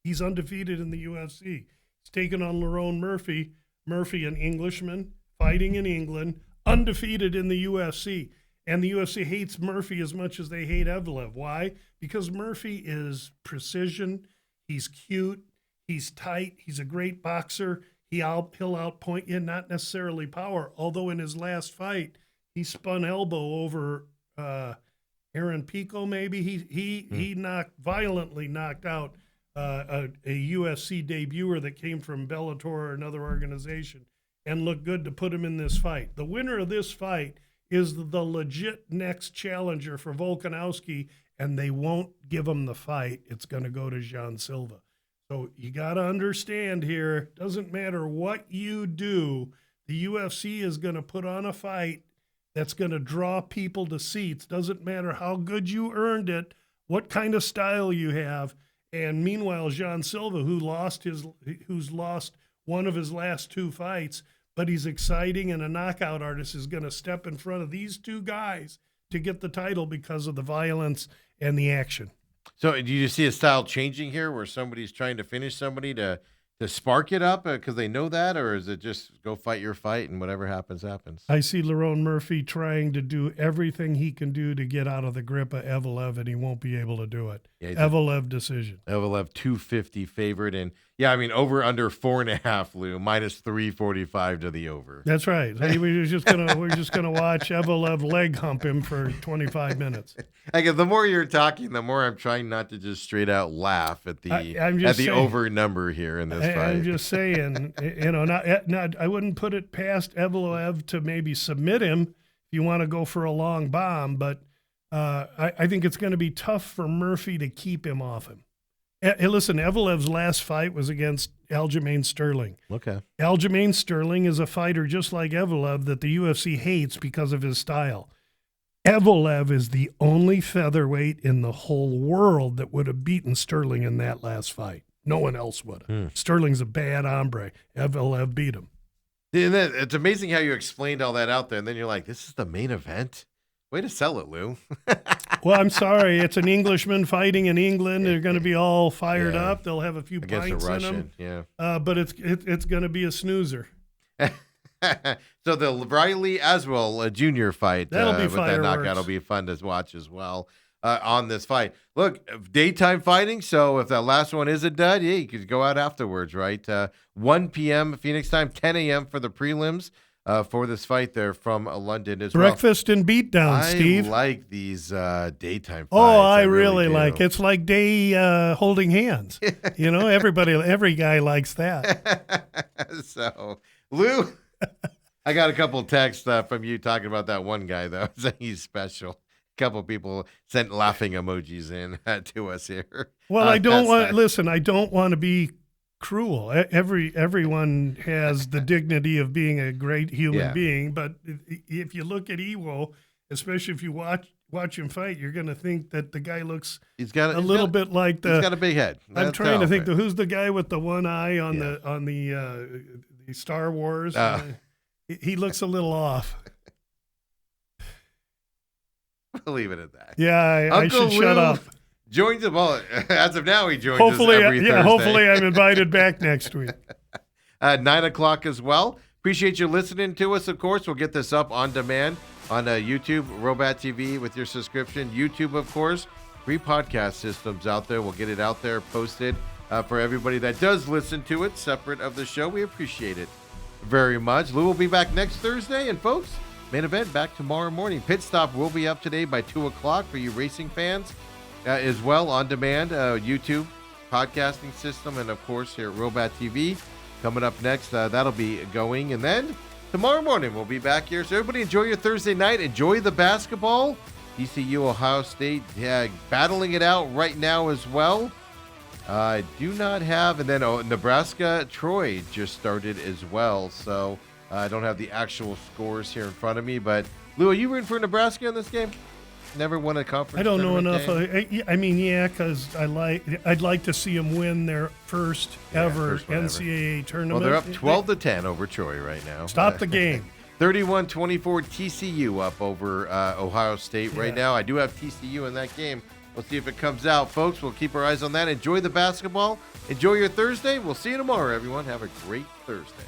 He's undefeated in the UFC. He's taken on Lerone Murphy. Murphy, an Englishman, fighting in England, undefeated in the UFC. And the UFC hates Murphy as much as they hate Evloev. Why? Because Murphy is precision. He's cute. He's tight. He's a great boxer. He'll outpoint you, not necessarily power. Although in his last fight, he spun elbow over Aaron Pico. Maybe he violently knocked out a UFC debuter that came from Bellator or another organization and looked good to put him in this fight. The winner of this fight is the legit next challenger for Volkanovski, and they won't give him the fight. It's going to go to Jean Silva. So you got to understand here, doesn't matter what you do, the UFC is going to put on a fight that's going to draw people to seats. Doesn't matter how good you earned it, what kind of style you have. And meanwhile, Jean Silva, who's lost one of his last two fights, but he's exciting and a knockout artist, is going to step in front of these two guys to get the title because of the violence and the action. So do you see a style changing here where somebody's trying to finish somebody to to spark it up because they know that, or is it just go fight your fight and whatever happens, happens? I see Lerone Murphy trying to do everything he can do to get out of the grip of Evelev, and he won't be able to do it. Yeah, Evelev decision. Evelev 250 favorite, and yeah, I mean over under 4.5, Lou, minus 345 to the over. That's right. We're just gonna watch Evelev leg hump him for 25 minutes. I guess the more you're talking, the more I'm trying not to just straight out laugh at the over number here in this fight. I'm just saying, not I wouldn't put it past Evelev to maybe submit him if you want to go for a long bomb, but I think it's going to be tough for Murphy to keep him off him. Hey, listen, Evelev's last fight was against Aljamain Sterling. Okay. Aljamain Sterling is a fighter just like Evelev that the UFC hates because of his style. Evelev is the only featherweight in the whole world that would have beaten Sterling in that last fight. No one else would have. Sterling's a bad hombre. Evelev beat him. And then it's amazing how you explained all that out there, and then you're like, this is the main event? Way to sell it, Lou. Well, I'm sorry. It's an Englishman fighting in England. They're going to be all fired up. They'll have a few pints in them. Yeah. But it's going to be a snoozer. So the Riley Aswell Jr. fight that'll be with that knockout will be fun to watch as well on this fight. Look, daytime fighting, so if that last one is a dud, yeah, you could go out afterwards, right? 1 p.m. Phoenix time, 10 a.m. for the prelims for this fight there from London as Breakfast and beatdown, Steve. I like these daytime fights. Oh, I really like. It's like day holding hands. Every guy likes that. So, Lou, I got a couple of texts from you talking about that one guy, though, saying he's special. A couple of people sent laughing emojis in to us here. Well, I don't want to be cruel. Everyone has the dignity of being a great human being, but if you look at Iwo, especially if you watch him fight, you're going to think that the guy looks he's got a bit like he's got a big head. I'm trying to think who's the guy with the one eye on the Star Wars. He looks a little off. We'll leave it at that. Yeah, I should shut up. Joins him. Well, as of now, he joins us every Thursday. Hopefully I'm invited back next week. 9:00 as well. Appreciate you listening to us, of course. We'll get this up on demand on YouTube, Robat TV with your subscription. YouTube, of course. Free podcast systems out there. We'll get it out there, posted for everybody that does listen to it, separate of the show. We appreciate it very much. Lou will be back next Thursday. And, folks, main event back tomorrow morning. Pit Stop will be up today by 2 o'clock for you racing fans as well on demand. YouTube podcasting system, and, of course, here at Robat TV. Coming up next, that'll be going. And then tomorrow morning, we'll be back here. So everybody enjoy your Thursday night. Enjoy the basketball. TCU, Ohio State, battling it out right now as well. I do not have, and then Nebraska, Troy just started as well. So I don't have the actual scores here in front of me. But, Lou, are you rooting for Nebraska in this game? Never won a conference. I don't know enough. Because I'd like to see them win their first ever NCAA tournament. Well, they're up 12-10 over Troy right now. Stop the game. 31-24 TCU up over Ohio State right now. I do have TCU in that game. We'll see if it comes out, folks. We'll keep our eyes on that. Enjoy the basketball. Enjoy your Thursday. We'll see you tomorrow, everyone. Have a great Thursday.